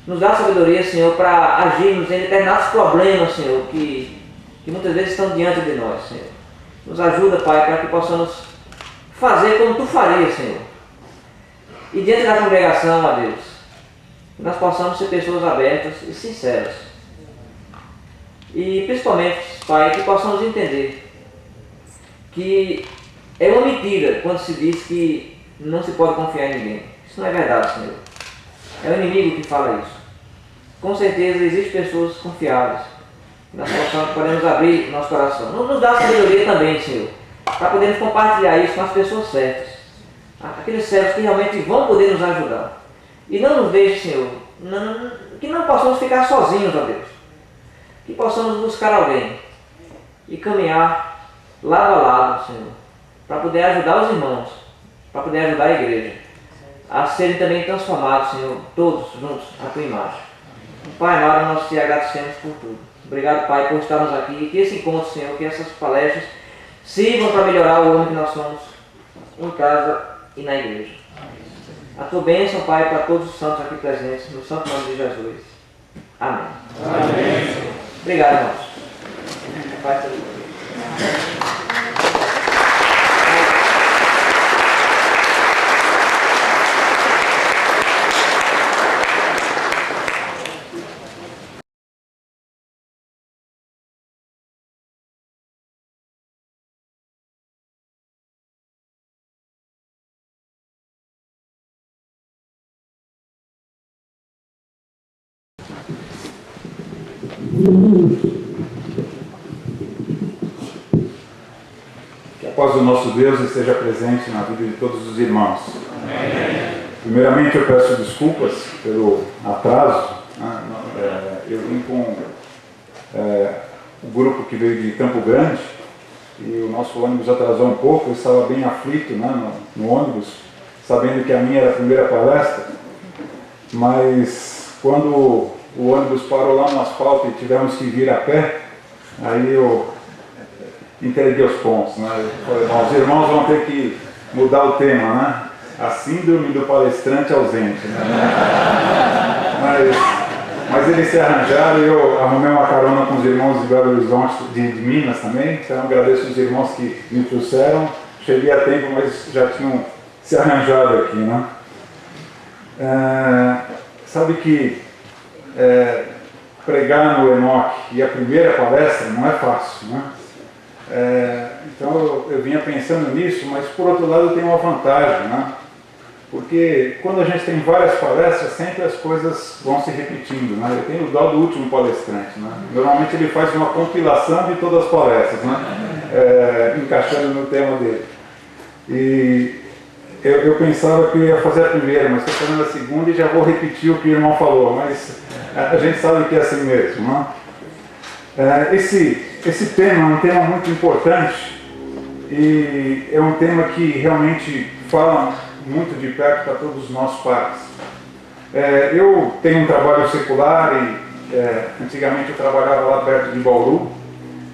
Nos dá sabedoria, Senhor, para agirmos em determinados problemas, Senhor, que muitas vezes estão diante de nós, Senhor. Nos ajuda, Pai, para que possamos fazer como Tu farias, Senhor. E diante da congregação, ó Deus, nós possamos ser pessoas abertas e sinceras. E principalmente, Pai, que possamos entender que é uma mentira quando se diz que não se pode confiar em ninguém. Isso não é verdade, Senhor. É o inimigo que fala isso. Com certeza existem pessoas confiáveis. Nós podemos abrir nosso coração. Nos dá sabedoria também, Senhor, para podermos compartilhar isso com as pessoas certas. Aqueles servos que realmente vão poder nos ajudar. E não nos deixe, Senhor, que não possamos ficar sozinhos, ó Deus. Que possamos buscar alguém e caminhar lado a lado, Senhor, para poder ajudar os irmãos, para poder ajudar a igreja a serem também transformados, Senhor, todos juntos à tua imagem. Pai amado, nós te agradecemos por tudo. Obrigado, Pai, por estarmos aqui. Que esse encontro, Senhor, que essas palestras sirvam para melhorar o homem que nós somos em casa e na igreja. A tua bênção, Pai, para todos os santos aqui presentes, no santo nome de Jesus. Amém. Amém. Obrigado, irmãos. Pai, Que a paz do nosso Deus esteja presente na vida de todos os irmãos. Amém. Primeiramente eu peço desculpas pelo atraso. Eu vim com o grupo que veio de Campo Grande e o nosso ônibus atrasou um pouco. Eu estava bem aflito, né, no ônibus, sabendo que a minha era a primeira palestra, mas quando o ônibus parou lá no asfalto e tivemos que vir a pé, aí eu entreguei os pontos, né? Falei, os irmãos vão ter que mudar o tema, né? A síndrome do palestrante ausente, né? Mas eles se arranjaram e eu arrumei uma carona com os irmãos de Belo Horizonte, de Minas também, então agradeço os irmãos que me trouxeram. Cheguei a tempo, mas já tinham se arranjado aqui, né? Sabe que pregar no Enoque e a primeira palestra não é fácil, né? Então eu vinha pensando nisso, mas por outro lado tem uma vantagem, né? Porque quando a gente tem várias palestras, sempre as coisas vão se repetindo, né? Eu tenho o dó do último palestrante, né? Normalmente ele faz uma compilação de todas as palestras, né? Encaixando no tema dele. E eu pensava que eu ia fazer a primeira, mas estou fazendo a segunda e já vou repetir o que o irmão falou, mas a gente sabe que é assim mesmo, né? Esse tema é um tema muito importante e é um tema que realmente fala muito de perto para todos nós pais. Eu tenho um trabalho secular e antigamente eu trabalhava lá perto de Bauru,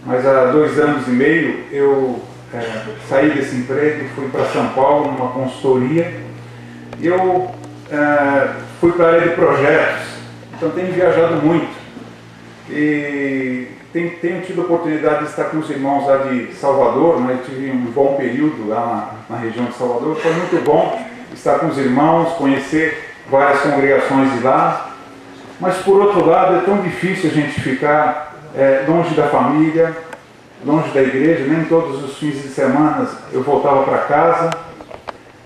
mas há 2 anos e meio eu saí desse emprego e fui para São Paulo numa consultoria e eu fui para a área de projetos, então tenho viajado muito e tenho tido a oportunidade de estar com os irmãos lá de Salvador, né? Eu tive um bom período lá na região de Salvador, foi muito bom estar com os irmãos, conhecer várias congregações de lá, mas por outro lado é tão difícil a gente ficar longe da família, longe da igreja, nem todos os fins de semana eu voltava para casa,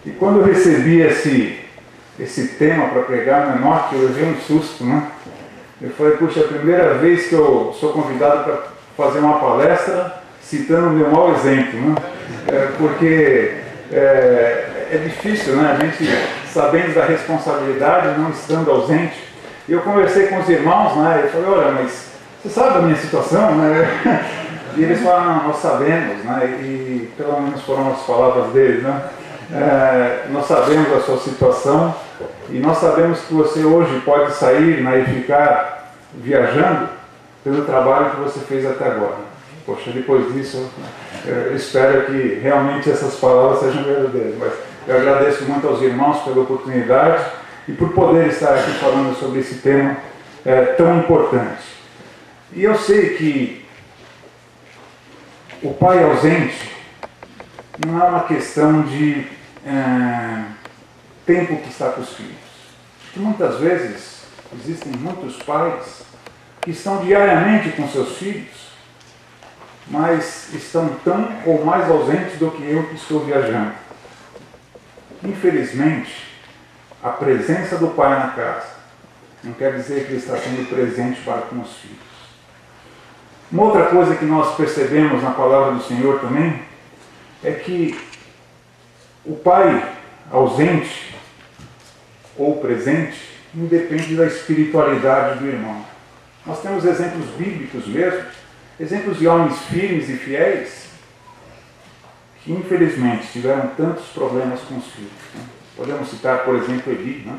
e quando eu recebi esse tema para pregar no Enoque, eu levei um susto, né? Eu falei, puxa, é a primeira vez que eu sou convidado para fazer uma palestra citando o meu mau exemplo, né? Porque é difícil, né? A gente, sabendo da responsabilidade, não estando ausente. E eu conversei com os irmãos, né? Eu falei, olha, mas você sabe da minha situação, né? E eles falaram, não, nós sabemos, né? E pelo menos foram as palavras deles, né? Nós sabemos a sua situação e nós sabemos que você hoje pode sair, né, e ficar viajando pelo trabalho que você fez até agora. Poxa, depois disso eu espero que realmente essas palavras sejam verdadeiras, mas eu agradeço muito aos irmãos pela oportunidade e por poder estar aqui falando sobre esse tema tão importante. E eu sei que o pai ausente não é uma questão de tempo que está com os filhos. Porque muitas vezes existem muitos pais que estão diariamente com seus filhos, mas estão tão ou mais ausentes do que eu que estou viajando. Infelizmente, a presença do pai na casa não quer dizer que ele está sendo presente para com os filhos. Uma outra coisa que nós percebemos na palavra do Senhor também é que o pai ausente ou presente independe da espiritualidade do irmão. Nós temos exemplos bíblicos mesmo, exemplos de homens firmes e fiéis que infelizmente tiveram tantos problemas com os filhos. Né? Podemos citar, por exemplo, Eli, né?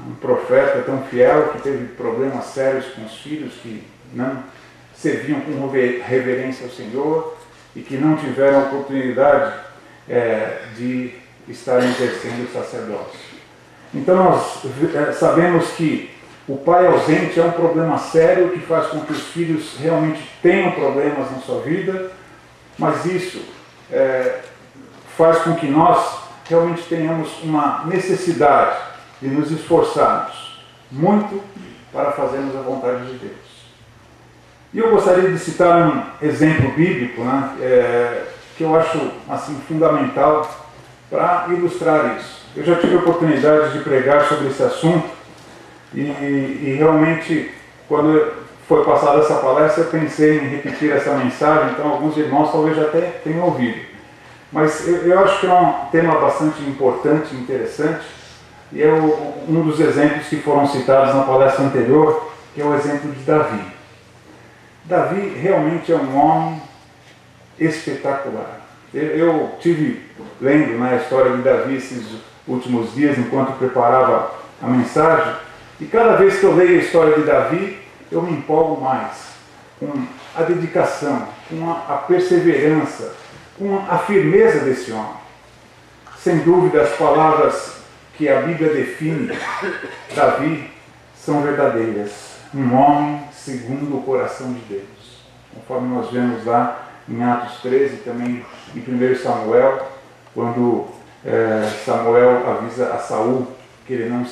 Um profeta tão fiel que teve problemas sérios com os filhos, que não serviam com reverência ao Senhor e que não tiveram a oportunidade de estarem exercendo o sacerdócio. Então nós sabemos que o pai ausente é um problema sério que faz com que os filhos realmente tenham problemas na sua vida, mas isso faz com que nós realmente tenhamos uma necessidade de nos esforçarmos muito para fazermos a vontade de Deus. E eu gostaria de citar um exemplo bíblico, né, que eu acho assim, fundamental para ilustrar isso. Eu já tive a oportunidade de pregar sobre esse assunto e realmente, quando foi passada essa palestra, eu pensei em repetir essa mensagem, então alguns irmãos talvez já até tenham ouvido. Mas eu acho que é um tema bastante importante e interessante, e é um dos exemplos que foram citados na palestra anterior, que é o exemplo de Davi. Davi realmente é um homem espetacular. Eu tive lendo a história de Davi esses últimos dias, enquanto preparava a mensagem, e cada vez que eu leio a história de Davi, eu me empolgo mais com a dedicação, com a perseverança, com a firmeza desse homem. Sem dúvida, as palavras que a Bíblia define Davi são verdadeiras. Um homem segundo o coração de Deus. Conforme nós vemos lá em Atos 13, também em 1 Samuel, quando Samuel avisa a Saul que ele não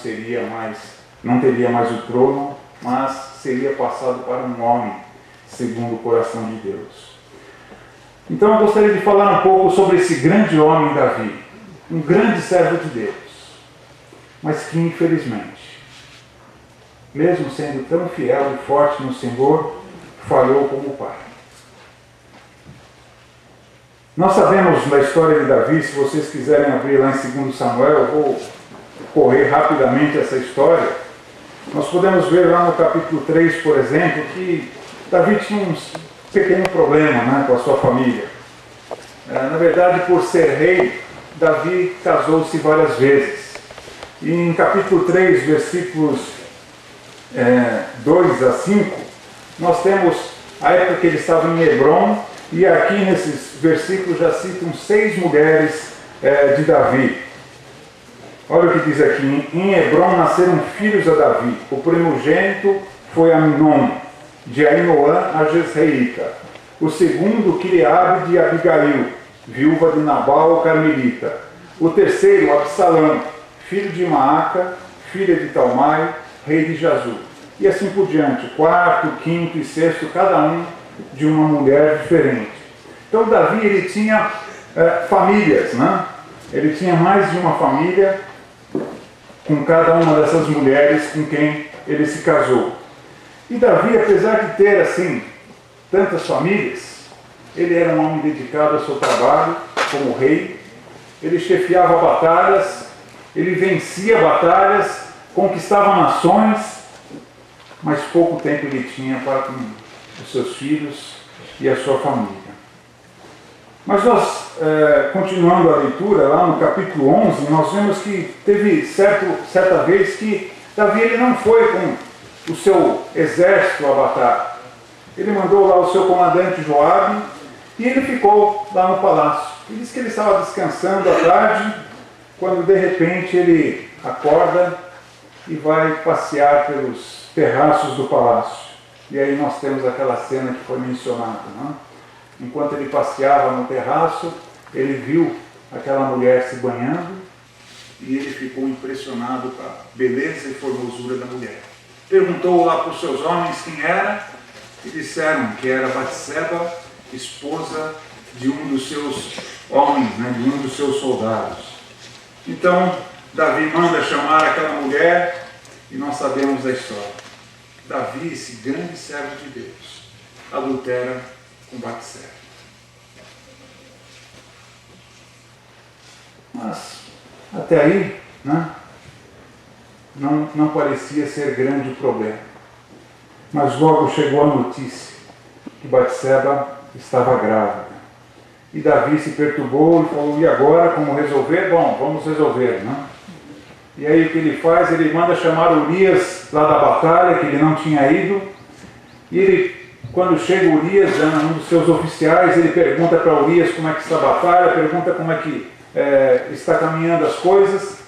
teria mais o trono, mas seria passado para um homem segundo o coração de Deus. Então eu gostaria de falar um pouco sobre esse grande homem Davi, um grande servo de Deus, mas que infelizmente, mesmo sendo tão fiel e forte no Senhor, falhou como pai. Nós sabemos da história de Davi, se vocês quiserem abrir lá em 2 Samuel, eu vou correr rapidamente essa história. Nós podemos ver lá no capítulo 3, por exemplo, que Davi tinha um pequeno problema, né, com a sua família. Na verdade, por ser rei, Davi casou-se várias vezes. E em capítulo 3, versículos 2 a 5, nós temos a época que ele estava em Hebrom, e aqui nesses versículos já citam 6 mulheres de Davi. Olha o que diz aqui: em Hebrom nasceram filhos a Davi. O primogênito foi Amnon, de Ainoã a Jezreelita. O segundo, Quileabe de Abigail, viúva de Nabal Carmelita. O terceiro, Absalão, filho de Maaca, filha de Talmai, rei de Jazur. E assim por diante, o quarto, quinto e sexto, cada um de uma mulher diferente. Então Davi, ele tinha famílias, né? Ele tinha mais de uma família com cada uma dessas mulheres com quem ele se casou. E Davi, apesar de ter assim tantas famílias, ele era um homem dedicado ao seu trabalho como rei. Ele chefiava batalhas, ele vencia batalhas, conquistava nações, mas pouco tempo ele tinha para com os seus filhos e a sua família. Mas nós, continuando a leitura, lá no capítulo 11, nós vemos que teve certa vez que Davi ele não foi com o seu exército à batalha. Ele mandou lá o seu comandante Joabe e ele ficou lá no palácio. Ele disse que ele estava descansando à tarde, quando de repente ele acorda e vai passear pelos terraços do palácio. E aí nós temos aquela cena que foi mencionada, não é? Enquanto ele passeava no terraço, ele viu aquela mulher se banhando e ele ficou impressionado com a beleza e formosura da mulher. Perguntou lá para os seus homens quem era, e disseram que era Batseba, esposa de um dos seus homens, né, de um dos seus soldados. Então, Davi manda chamar aquela mulher, e nós sabemos da história. Davi, esse grande servo de Deus, adultera com Batseba. Mas, até aí, né, não parecia ser grande o problema. Mas logo chegou a notícia que Batseba estava grávida. E Davi se perturbou e falou, e agora, como resolver? Bom, vamos resolver, né? E aí o que ele faz? Ele manda chamar Urias lá da batalha, que ele não tinha ido. E ele, quando chega Urias, um dos seus oficiais, ele pergunta para Urias como é que está a batalha, pergunta como é que está caminhando as coisas.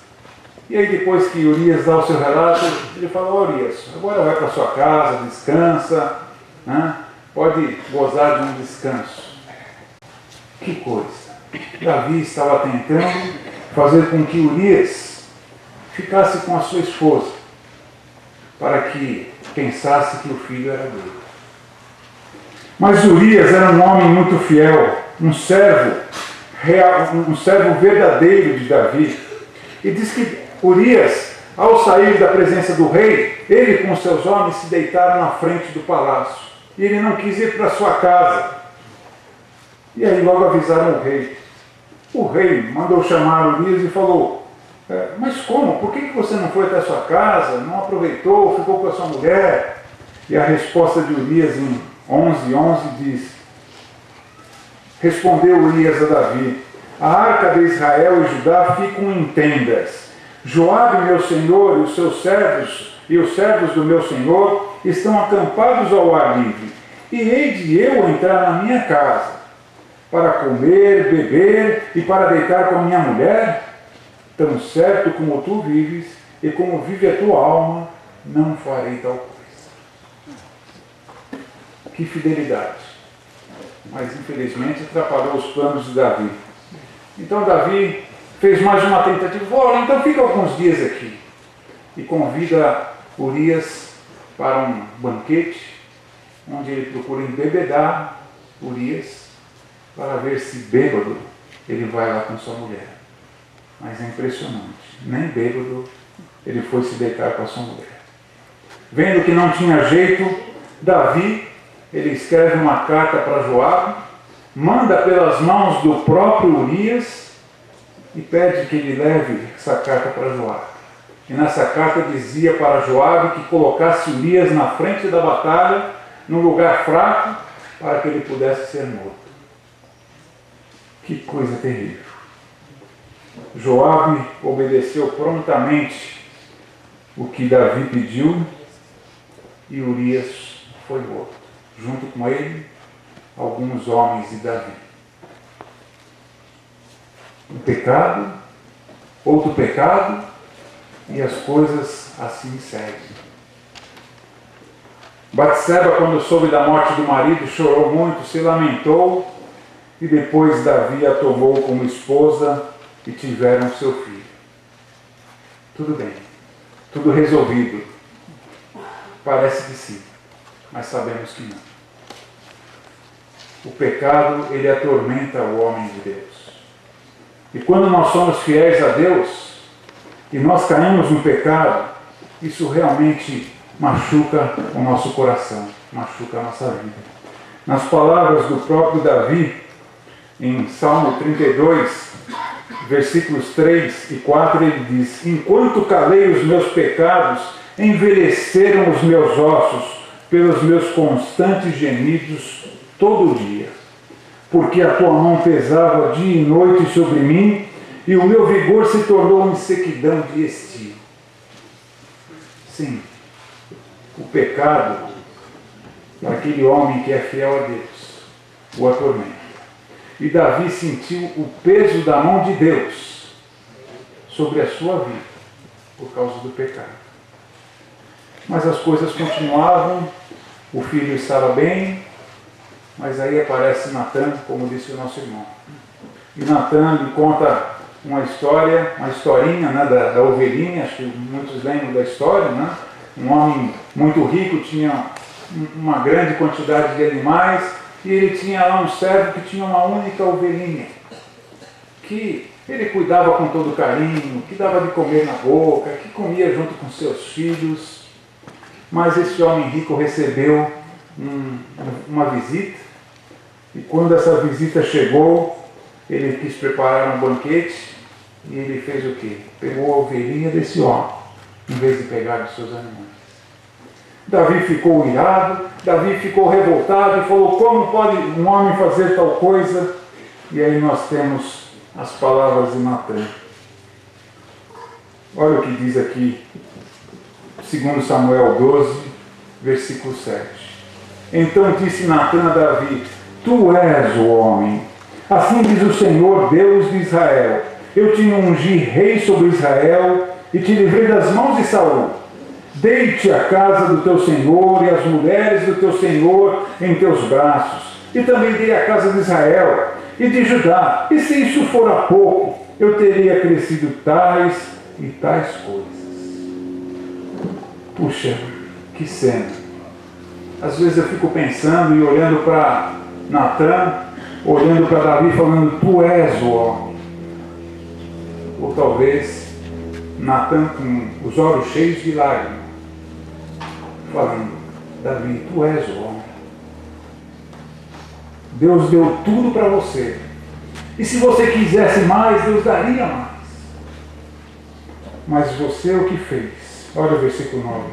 E aí depois que Urias dá o seu relato, ele fala, Urias, agora vai para sua casa, descansa, né? Pode gozar de um descanso. Que coisa! Davi estava tentando fazer com que Urias ficasse com a sua esposa, para que pensasse que o filho era dele. Mas Urias era um homem muito fiel, um servo real, um servo verdadeiro de Davi. E diz que Urias, ao sair da presença do rei, ele com seus homens se deitaram na frente do palácio. E ele não quis ir para sua casa. E aí logo avisaram o rei. O rei mandou chamar Urias e falou, mas como? Por que você não foi até a sua casa? Não aproveitou? Ficou com a sua mulher? E a resposta de Urias em 11:11 diz, respondeu Urias a Davi, a arca de Israel e Judá ficam em tendas. Joabe, meu senhor, e os seus servos, e os servos do meu senhor, estão acampados ao ar livre. E hei de eu entrar na minha casa, para comer, beber e para deitar com a minha mulher? Tão certo como tu vives e como vive a tua alma, não farei tal coisa. Que fidelidade. Mas infelizmente atrapalhou os planos de Davi. Então Davi fez mais uma tentativa. Olha, então fica alguns dias aqui. E convida Urias para um banquete, onde ele procura embebedar Urias, para ver se bêbado ele vai lá com sua mulher. Mas é impressionante. Nem bêbado ele foi se deitar com a sua mulher. Vendo que não tinha jeito, Davi, ele escreve uma carta para Joabe, manda pelas mãos do próprio Urias e pede que ele leve essa carta para Joabe. E nessa carta dizia para Joabe que colocasse Urias na frente da batalha, num lugar fraco, para que ele pudesse ser morto. Que coisa terrível. Joabe obedeceu prontamente o que Davi pediu e Urias foi morto. Junto com ele, alguns homens de Davi. Um pecado, outro pecado, e as coisas assim seguem. Batseba, quando soube da morte do marido, chorou muito, se lamentou, e depois Davi a tomou como esposa e tiveram seu filho. Tudo bem, tudo resolvido. Parece que sim, mas sabemos que não. O pecado, ele atormenta o homem de Deus. E quando nós somos fiéis a Deus, e nós caímos no pecado, isso realmente machuca o nosso coração, machuca a nossa vida. Nas palavras do próprio Davi, em Salmo 32, versículos 3 e 4, ele diz, enquanto calei os meus pecados, envelheceram os meus ossos pelos meus constantes gemidos todo dia, porque a tua mão pesava dia e noite sobre mim, e o meu vigor se tornou em sequidão de estio. Sim, o pecado, para aquele homem que é fiel a Deus, o atormenta. E Davi sentiu o peso da mão de Deus sobre a sua vida, por causa do pecado. Mas as coisas continuavam, o filho estava bem, mas aí aparece Natan, como disse o nosso irmão. E Natan lhe conta uma historinha, né, da ovelhinha, acho que muitos lembram da história, né? Um homem muito rico tinha uma grande quantidade de animais e ele tinha lá um servo que tinha uma única ovelhinha, que ele cuidava com todo carinho, que dava de comer na boca, que comia junto com seus filhos. Mas esse homem rico recebeu uma visita, e quando essa visita chegou, ele quis preparar um banquete, e ele fez o quê? Pegou a ovelhinha desse homem, em vez de pegar dos seus animais. Davi ficou irado, Davi ficou revoltado e falou: como pode um homem fazer tal coisa? E aí nós temos as palavras de Natã. Olha o que diz aqui, 2 Samuel 12, versículo 7. Então disse Natã a Davi: tu és o homem. Assim diz o Senhor, Deus de Israel: eu te ungi rei sobre Israel e te livrei das mãos de Saul. Dei-te a casa do teu senhor e as mulheres do teu senhor em teus braços. E também dei a casa de Israel e de Judá. E se isso fora pouco, eu teria crescido tais e tais coisas. Puxa, que cena. Às vezes eu fico pensando e olhando para Natã, olhando para Davi, falando: tu és o homem. Ou talvez Natã com os olhos cheios de lágrimas, falando: Davi, tu és o homem. Deus deu tudo para você. E se você quisesse mais, Deus daria mais. Mas você o que fez? Olha o versículo 9.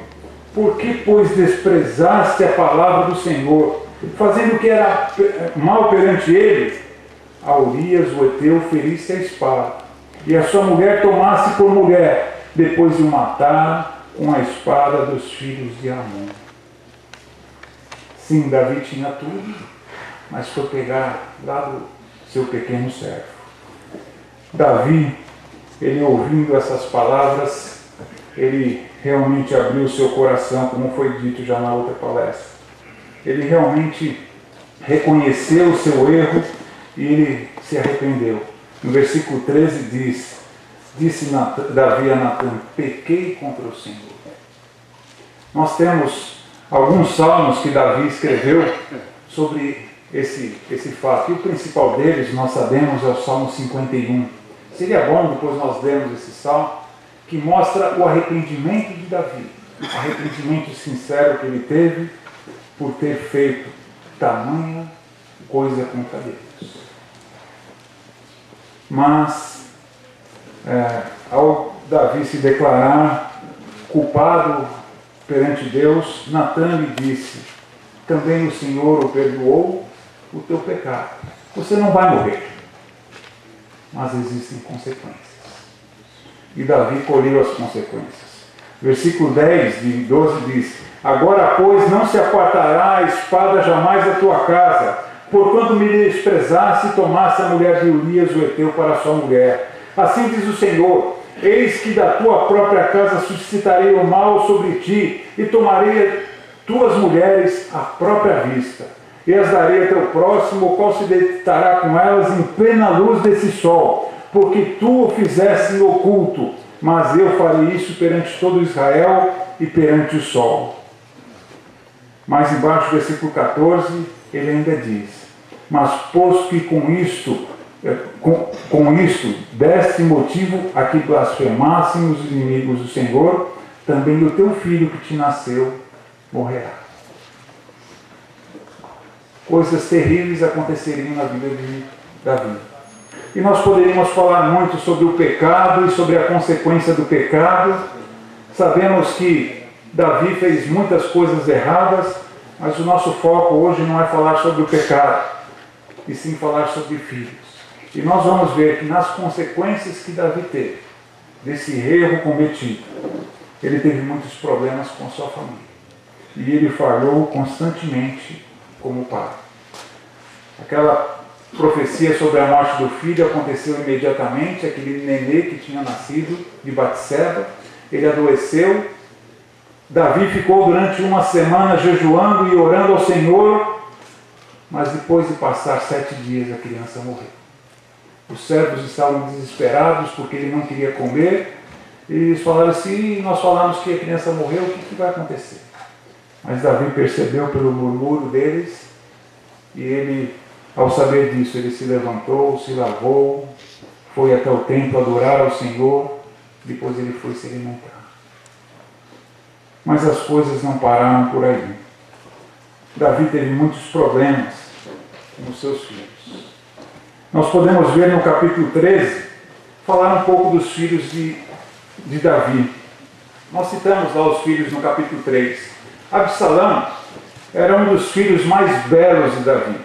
Por que, pois, desprezaste a palavra do Senhor, fazendo o que era mal perante ele? A Urias, o heteu, feriste a espada, e a sua mulher tomasse por mulher, depois de o matar com a espada dos filhos de Amon. Sim, Davi tinha tudo, mas foi pegar lá do seu pequeno servo. Davi, ele ouvindo essas palavras, ele realmente abriu o seu coração, como foi dito já na outra palestra. Ele realmente reconheceu o seu erro e ele se arrependeu. No versículo 13 disse Davi a Natã: pequei contra o Senhor. Nós temos alguns salmos que Davi escreveu sobre esse fato. E o principal deles, nós sabemos, é o Salmo 51. Seria bom depois nós lermos esse salmo, que mostra o arrependimento de Davi. O arrependimento sincero que ele teve por ter feito tamanha coisa contra Deus. Mas, ao Davi se declarar culpado perante Deus, Natã lhe disse: também o Senhor o perdoou o teu pecado. Você não vai morrer, mas existem consequências. E Davi colheu as consequências. Versículo 10 de 12 diz: agora, pois, não se apartará a espada jamais da tua casa, porquanto me desprezaste e tomaste a mulher de Urias, o heteu, para a sua mulher. Assim diz o Senhor: eis que da tua própria casa suscitarei o mal sobre ti, e tomarei tuas mulheres à própria vista, e as darei a teu próximo, o qual se deitará com elas em plena luz desse sol, porque tu o fizeste em oculto, mas eu farei isso perante todo Israel e perante o sol. Mais embaixo, versículo 14, ele ainda diz: mas posto que com isto deste motivo a que blasfemassem os inimigos do Senhor, também o teu filho que te nasceu morrerá. Coisas terríveis aconteceriam na vida de Davi. E nós poderíamos falar muito sobre o pecado e sobre a consequência do pecado. Sabemos que Davi fez muitas coisas erradas, mas o nosso foco hoje não é falar sobre o pecado, e sim falar sobre filhos. E nós vamos ver que nas consequências que Davi teve, desse erro cometido, ele teve muitos problemas com sua família. E ele falhou constantemente como pai. Aquela profecia sobre a morte do filho aconteceu imediatamente. Aquele nenê que tinha nascido de Batseba, ele adoeceu. Davi ficou durante uma semana jejuando e orando ao Senhor, mas depois de passar 7 dias a criança morreu. Os servos estavam desesperados porque ele não queria comer. E eles falaram assim, nós falamos que a criança morreu, o que vai acontecer? Mas Davi percebeu pelo murmúrio deles, e ele, ao saber disso, ele se levantou, se lavou, foi até o templo adorar ao Senhor, depois ele foi se alimentar. Mas as coisas não pararam por aí. Davi teve muitos problemas com os seus filhos. Nós podemos ver no capítulo 13, falar um pouco dos filhos de Davi. Nós citamos lá os filhos no capítulo 3. Absalão era um dos filhos mais belos de Davi.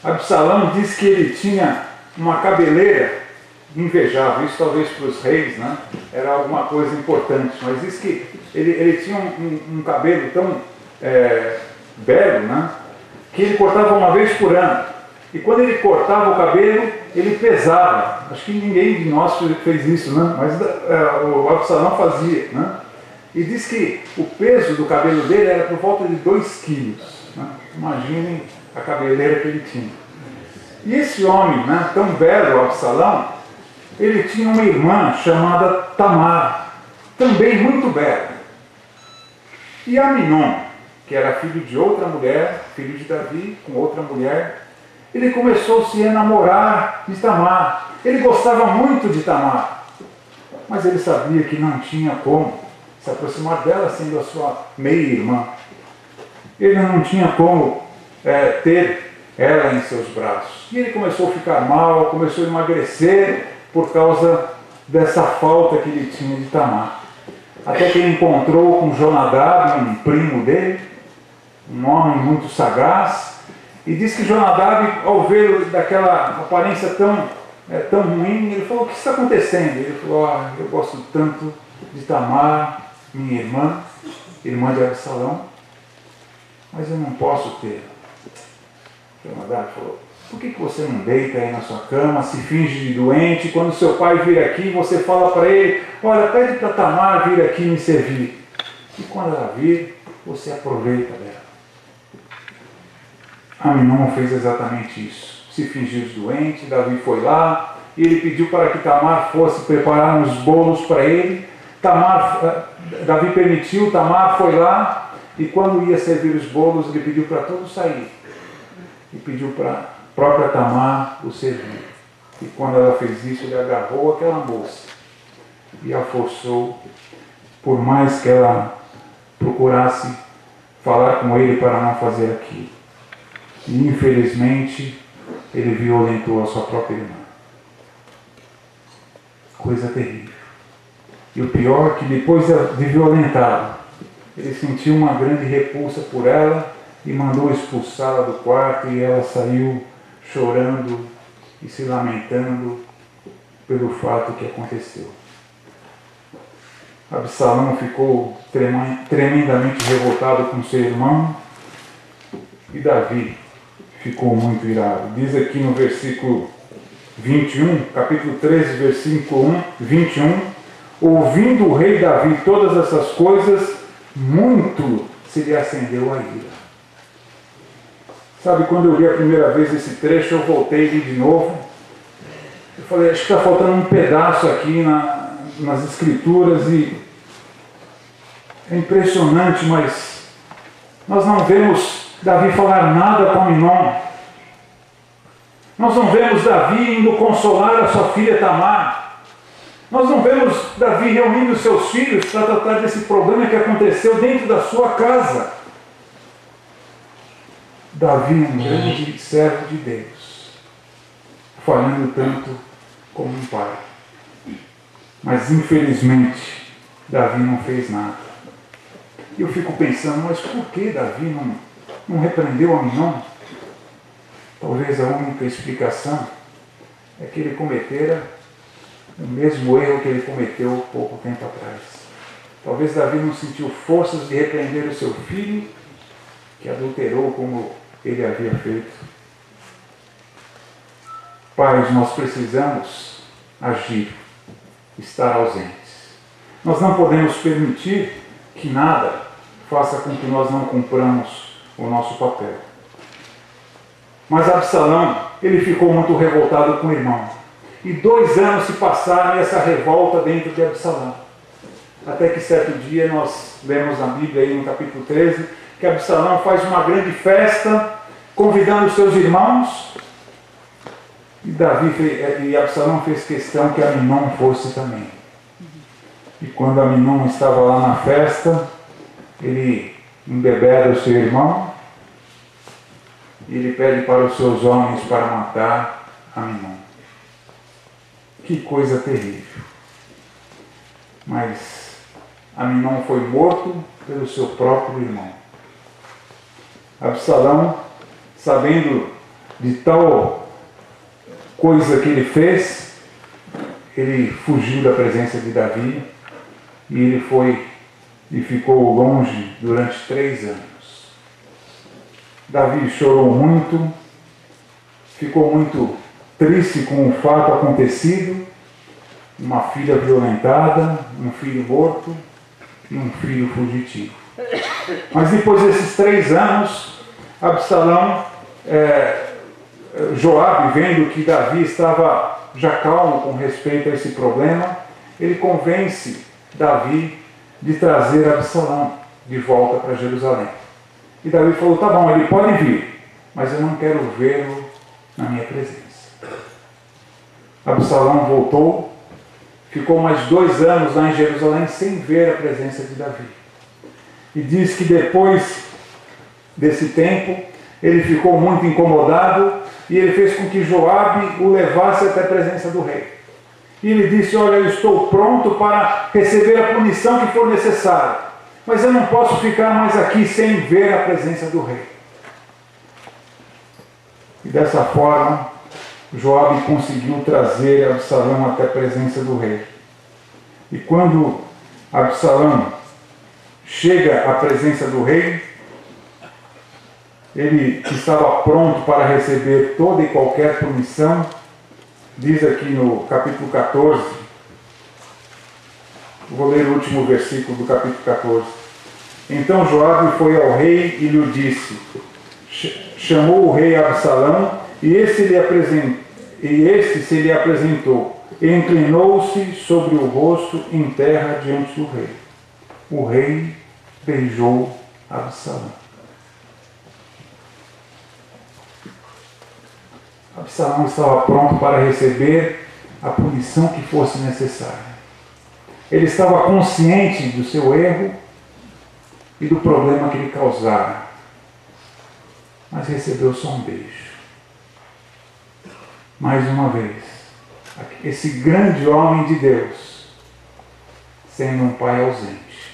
Absalão diz que ele tinha uma cabeleira invejável. Isso talvez para os reis, né, era alguma coisa importante, mas diz que ele tinha um cabelo tão belo, né, que ele cortava uma vez por ano. E quando ele cortava o cabelo, ele pesava. Acho que ninguém de nós fez isso, né? Mas o Absalão fazia, né? E diz que o peso do cabelo dele era por volta de 2 quilos. Né? Imaginem a cabeleira que ele tinha. E esse homem, né, tão belo, o Absalão, ele tinha uma irmã chamada Tamar, também muito bela. E Aminon, que era filho de outra mulher, filho de Davi, com outra mulher, ele começou a se enamorar de Tamar. Ele gostava muito de Tamar, mas ele sabia que não tinha como se aproximar dela sendo a sua meia-irmã. Ele não tinha como ter ela em seus braços. E ele começou a ficar mal, começou a emagrecer por causa dessa falta que ele tinha de Tamar. Até que ele encontrou com Jonadab, um primo dele, um homem muito sagaz. E diz que Jonadab, ao ver daquela aparência tão ruim, ele falou: o que está acontecendo? Ele falou: eu gosto tanto de Tamar, minha irmã de Absalão, mas eu não posso ter. Jonadab falou: por que você não deita aí na sua cama, se finge de doente, quando seu pai vir aqui, você fala para ele: olha, pede para Tamar vir aqui me servir. E quando ela vir, você aproveita dela. Aminon fez exatamente isso. Se fingiu de doente, Davi foi lá e ele pediu para que Tamar fosse preparar uns bolos para ele. Davi permitiu, Tamar foi lá e quando ia servir os bolos, ele pediu para todos sair. E pediu para a própria Tamar o servir. E quando ela fez isso, ele agarrou aquela moça e a forçou, por mais que ela procurasse falar com ele para não fazer aquilo. E infelizmente ele violentou a sua própria irmã. Coisa terrível. E o pior é que depois de violentá-la, ele sentiu uma grande repulsa por ela e mandou expulsá-la do quarto, e ela saiu chorando e se lamentando pelo fato que aconteceu. Absalão ficou tremendamente revoltado com seu irmão e Davi ficou muito irado. Diz aqui no versículo 21, capítulo 13, versículo 21, ouvindo o rei Davi todas essas coisas, muito se lhe acendeu a ira. Sabe, quando eu li a primeira vez esse trecho, eu voltei e li de novo. Eu falei: acho que está faltando um pedaço aqui nas escrituras, e é impressionante, mas nós não vemos Davi falar nada com Aminon. Nós não vemos Davi indo consolar a sua filha Tamar. Nós não vemos Davi reunindo seus filhos para tratar desse problema que aconteceu dentro da sua casa. Davi, um grande servo de Deus, falhando tanto como um pai. Mas infelizmente Davi não fez nada. E eu fico pensando: mas por que Davi não repreendeu Aminon? Talvez a única explicação é que ele cometera o mesmo erro que ele cometeu pouco tempo atrás. Talvez Davi não sentiu forças de repreender o seu filho, que adulterou como ele havia feito. Pais, nós precisamos agir, estar ausentes. Nós não podemos permitir que nada faça com que nós não cumpramos o nosso papel. Mas Absalão, ele ficou muito revoltado com o irmão. E 2 anos se passaram essa revolta dentro de Absalão. Até que certo dia nós lemos na Bíblia, aí no capítulo 13, que Absalão faz uma grande festa, convidando os seus irmãos. E Absalão fez questão que Aminon fosse também. E quando Aminon estava lá na festa, ele embebeda o seu irmão e ele pede para os seus homens para matar Aminon. Que coisa terrível. Mas Aminon foi morto pelo seu próprio irmão. Absalão, sabendo de tal coisa que ele fez, ele fugiu da presença de Davi e ele foi e ficou longe durante 3 anos. Davi chorou muito, ficou muito triste com o fato acontecido, uma filha violentada, um filho morto e um filho fugitivo. Mas depois desses 3 anos, Absalão, Joabe, vendo que Davi estava já calmo com respeito a esse problema, ele convence Davi de trazer Absalão de volta para Jerusalém. E Davi falou, tá bom, ele pode vir, mas eu não quero vê-lo na minha presença. Absalão voltou, ficou mais 2 anos lá em Jerusalém sem ver a presença de Davi. E diz que depois desse tempo, ele ficou muito incomodado e ele fez com que Joabe o levasse até a presença do rei. E ele disse, olha, eu estou pronto para receber a punição que for necessária, mas eu não posso ficar mais aqui sem ver a presença do rei. E dessa forma, Joabe conseguiu trazer Absalão até a presença do rei. E quando Absalão chega à presença do rei, ele estava pronto para receber toda e qualquer punição. Diz aqui no capítulo 14, vou ler o último versículo do capítulo 14. Então Joabe foi ao rei e lhe disse, chamou o rei Absalão, e este se lhe apresentou, e inclinou-se sobre o rosto em terra diante do rei. O rei beijou Absalão. Absalão estava pronto para receber a punição que fosse necessária. Ele estava consciente do seu erro e do problema que ele causara, mas recebeu só um beijo. Mais uma vez, esse grande homem de Deus, sendo um pai ausente.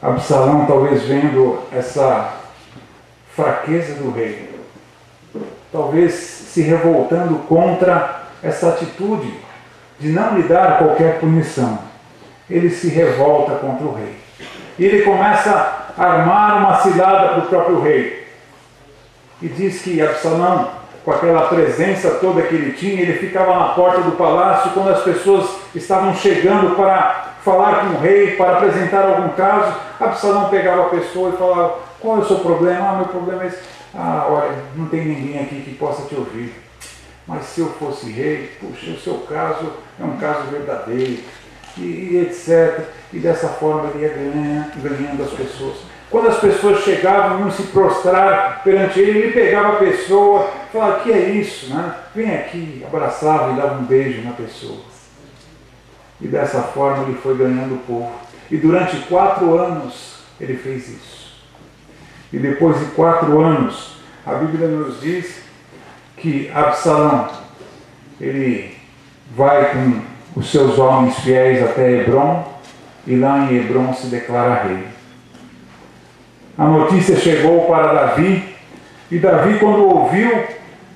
Absalão, talvez vendo essa fraqueza do rei, talvez se revoltando contra essa atitude de não lhe dar qualquer punição, ele se revolta contra o rei. E ele começa a armar uma cilada para o próprio rei. E diz que Absalão, com aquela presença toda que ele tinha, ele ficava na porta do palácio quando as pessoas estavam chegando para falar com o rei, para apresentar algum caso. Absalão pegava a pessoa e falava, qual é o seu problema? Meu problema é esse. Olha, não tem ninguém aqui que possa te ouvir. Mas se eu fosse rei, puxa, o seu caso é um caso verdadeiro. E etc. E dessa forma ele ia ganhando as pessoas. Quando as pessoas chegavam, iam se prostrar perante ele, ele pegava a pessoa, falava, que é isso? Né? Vem aqui, abraçava e dava um beijo na pessoa. E dessa forma ele foi ganhando o povo. E durante 4 anos ele fez isso. E depois de 4 anos, a Bíblia nos diz que Absalão, ele vai com os seus homens fiéis até Hebrom, e lá em Hebrom se declara rei. A notícia chegou para Davi, e Davi, quando ouviu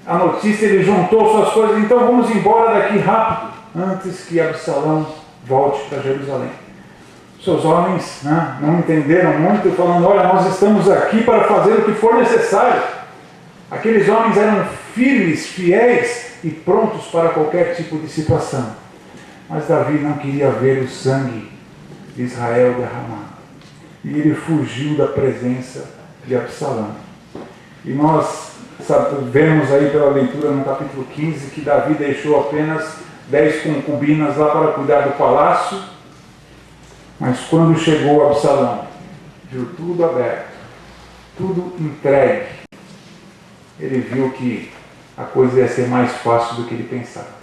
a notícia, ele juntou suas coisas, então vamos embora daqui rápido, antes que Absalão volte para Jerusalém. Seus homens não entenderam muito, falando, olha, nós estamos aqui para fazer o que for necessário. Aqueles homens eram firmes, fiéis e prontos para qualquer tipo de situação. Mas Davi não queria ver o sangue de Israel derramado. E ele fugiu da presença de Absalão. E nós Vemos aí pela leitura no capítulo 15 que Davi deixou apenas 10 concubinas lá para cuidar do palácio, mas quando chegou Absalão, viu tudo aberto, tudo entregue, ele viu que a coisa ia ser mais fácil do que ele pensava.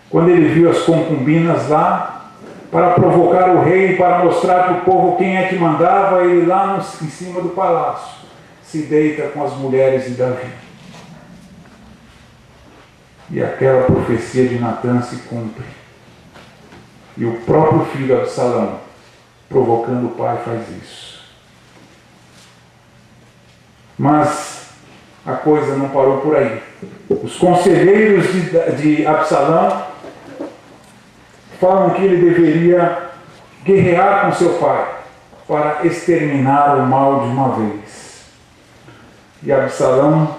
Quando ele viu as concubinas lá, para provocar o rei, para mostrar para o povo quem é que mandava, ele lá em cima do palácio se deita com as mulheres de Davi. E aquela profecia de Natã se cumpre. E o próprio filho Absalão, provocando o pai, faz isso. Mas a coisa não parou por aí. Os conselheiros de Absalão falam que ele deveria guerrear com seu pai para exterminar o mal de uma vez. E Absalão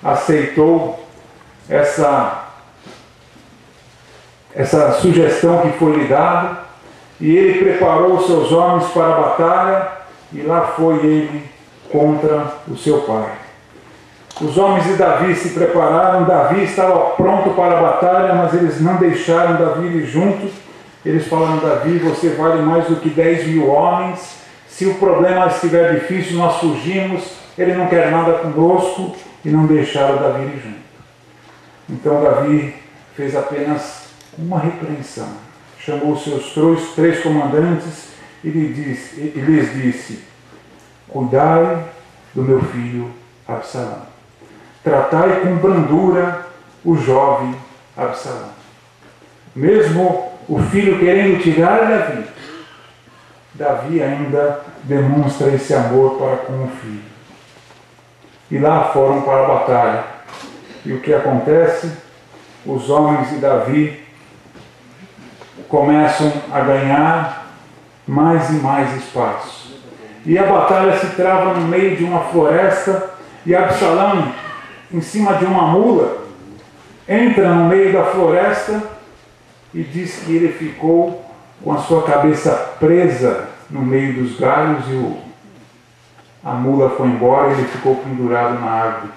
aceitou essa sugestão que foi lhe dada, e ele preparou os seus homens para a batalha, e lá foi ele contra o seu pai. Os homens de Davi se prepararam, Davi estava pronto para a batalha, mas eles não deixaram Davi ir junto. Eles falaram: Davi, você vale mais do que 10.000 homens, se o problema estiver difícil, nós fugimos, ele não quer nada conosco, e não deixaram Davi ir junto. Então Davi fez apenas uma repreensão, chamou seus 3 comandantes e lhes disse: cuidai do meu filho Absalão, tratai com brandura o jovem Absalão. Mesmo o filho querendo tirar Davi ainda demonstra esse amor para com o filho. E lá foram para a batalha. E o que acontece? Os homens de Davi começam a ganhar mais e mais espaço. E a batalha se trava no meio de uma floresta, e Absalão, em cima de uma mula, entra no meio da floresta e diz que ele ficou com a sua cabeça presa no meio dos galhos, e a mula foi embora e ele ficou pendurado na árvore.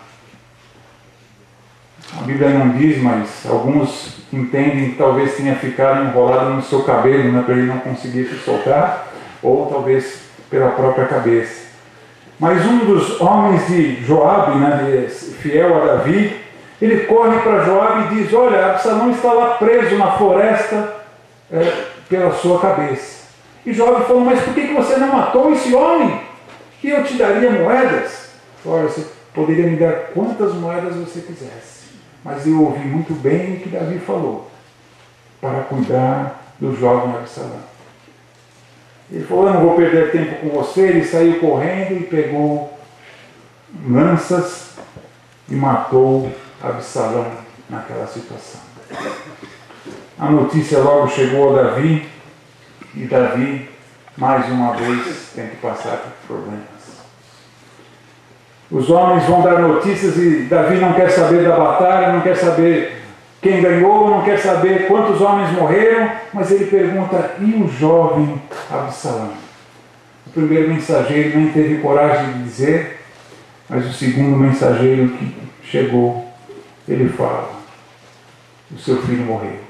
A Bíblia não diz, mas alguns entendem que talvez tenha ficado enrolado no seu cabelo, né, para ele não conseguir se soltar, ou talvez pela própria cabeça. Mas um dos homens de Joabe, né, fiel a Davi, ele corre para Joabe e diz: olha, Absalão está lá preso na floresta pela sua cabeça. E Joabe falou: mas por que você não matou esse homem? Que eu te daria moedas. Olha, você poderia me dar quantas moedas você quisesse. Mas eu ouvi muito bem o que Davi falou, para cuidar do jovem Absalão. Ele falou: eu não vou perder tempo com você. Ele saiu correndo e pegou lanças e matou Absalão naquela situação. A notícia logo chegou a Davi, e Davi, mais uma vez, tem que passar por problemas. Os homens vão dar notícias e Davi não quer saber da batalha, não quer saber quem ganhou, não quer saber quantos homens morreram, mas ele pergunta: e o jovem Absalão? O primeiro mensageiro nem teve coragem de dizer, mas o segundo mensageiro que chegou, ele fala: o seu filho morreu.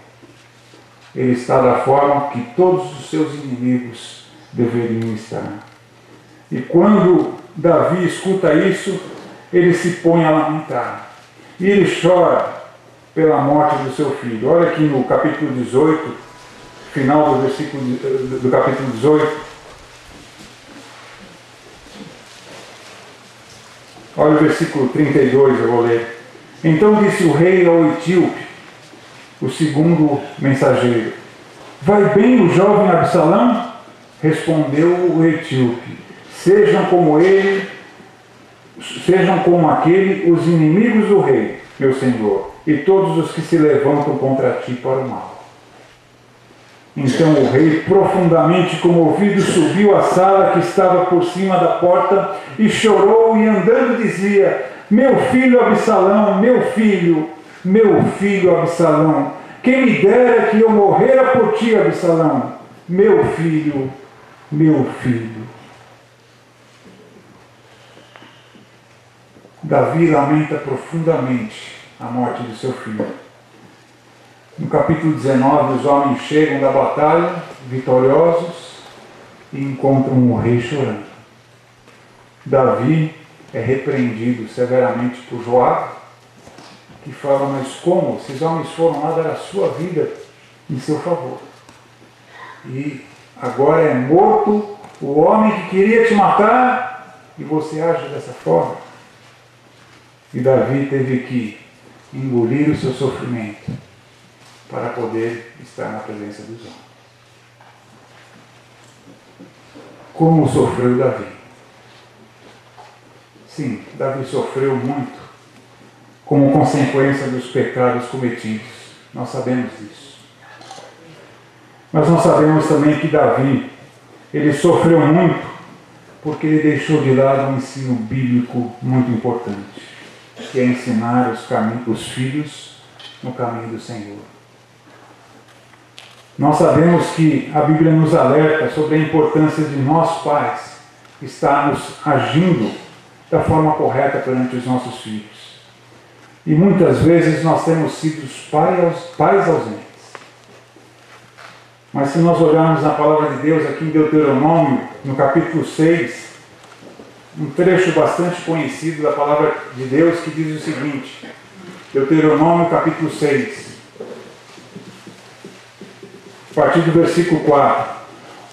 Ele está da forma que todos os seus inimigos deveriam estar. E quando Davi escuta isso, ele se põe a lamentar. E ele chora pela morte do seu filho. Olha aqui no capítulo 18, final do versículo do capítulo 18. Olha o versículo 32, eu vou ler. Então disse o rei ao etíope, o segundo mensageiro: vai bem o jovem Absalão? Respondeu o etíope: sejam como ele, sejam como aquele os inimigos do rei, meu senhor, e todos os que se levantam contra ti para o mal. Então o rei, profundamente comovido, subiu à sala que estava por cima da porta e chorou, e andando dizia: meu filho Absalão, meu filho Absalão, quem me dera que eu morrera por ti, Absalão, meu filho, meu filho. Davi lamenta profundamente a morte de seu filho. No capítulo 19, os homens chegam da batalha, vitoriosos, e encontram o rei chorando. Davi é repreendido severamente por Joabe, que fala: mas como? Esses homens foram lá dar a sua vida em seu favor. E agora é morto o homem que queria te matar e você age dessa forma. E Davi teve que engolir o seu sofrimento para poder estar na presença dos homens. Como sofreu Davi? Sim, Davi sofreu muito como consequência dos pecados cometidos. Nós sabemos disso. Mas nós sabemos também que Davi, ele sofreu muito porque ele deixou de lado um ensino bíblico muito importante, que é ensinar os filhos no caminho do Senhor. Nós sabemos que a Bíblia nos alerta sobre a importância de nós, pais, estarmos agindo da forma correta perante os nossos filhos. E muitas vezes nós temos sido os pais ausentes. Mas se nós olharmos na palavra de Deus aqui em Deuteronômio, no capítulo 6, um trecho bastante conhecido da palavra de Deus que diz o seguinte, Deuteronômio capítulo 6, a partir do versículo 4.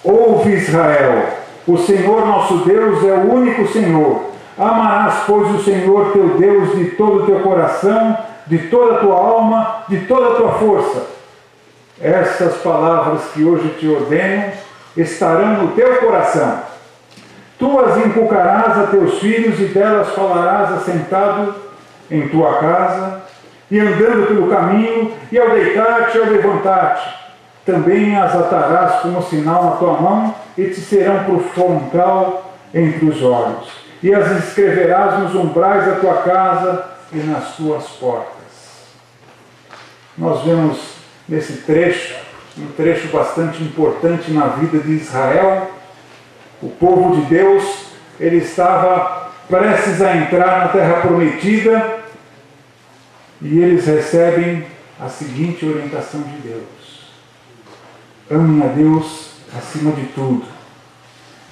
Ouve, Israel, o Senhor nosso Deus é o único Senhor. Amarás, pois, o Senhor teu Deus de todo o teu coração, de toda a tua alma, de toda a tua força. Essas palavras que hoje te ordeno estarão no teu coração. Tu as inculcarás a teus filhos e delas falarás assentado em tua casa e andando pelo caminho e ao deitar-te e ao levantar-te. Também as atarás como sinal na tua mão e te serão por frontal entre os olhos. E as escreverás nos umbrais da tua casa e nas tuas portas. Nós vemos nesse trecho, um trecho bastante importante na vida de Israel. O povo de Deus, ele estava prestes a entrar na terra prometida e eles recebem a seguinte orientação de Deus: ame a Deus acima de tudo,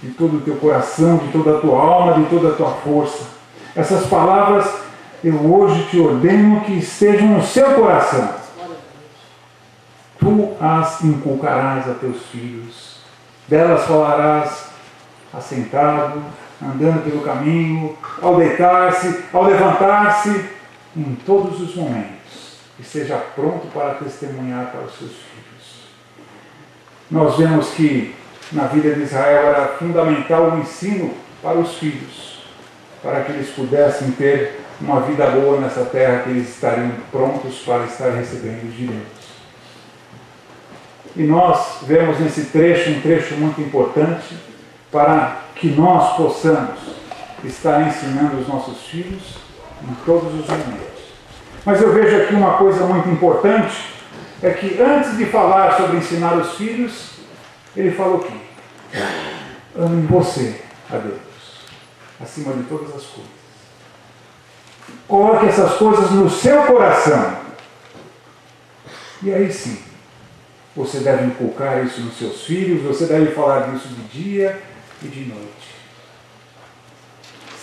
de todo o teu coração, de toda a tua alma, de toda a tua força. Essas palavras eu hoje te ordeno que estejam no seu coração. Tu as inculcarás a teus filhos, delas falarás assentado, andando pelo caminho, ao deitar-se, ao levantar-se, em todos os momentos, e seja pronto para testemunhar para os seus filhos. Nós vemos que na vida de Israel era fundamental o ensino para os filhos, para que eles pudessem ter uma vida boa nessa terra que eles estariam prontos para estar recebendo de Deus. E nós vemos nesse trecho, um trecho muito importante, para que nós possamos estar ensinando os nossos filhos em todos os momentos. Mas eu vejo aqui uma coisa muito importante, é que antes de falar sobre ensinar os filhos, ele falou que ame você a Deus, acima de todas as coisas. Coloque essas coisas no seu coração. E aí sim, você deve inculcar isso nos seus filhos, você deve falar disso de dia e de noite.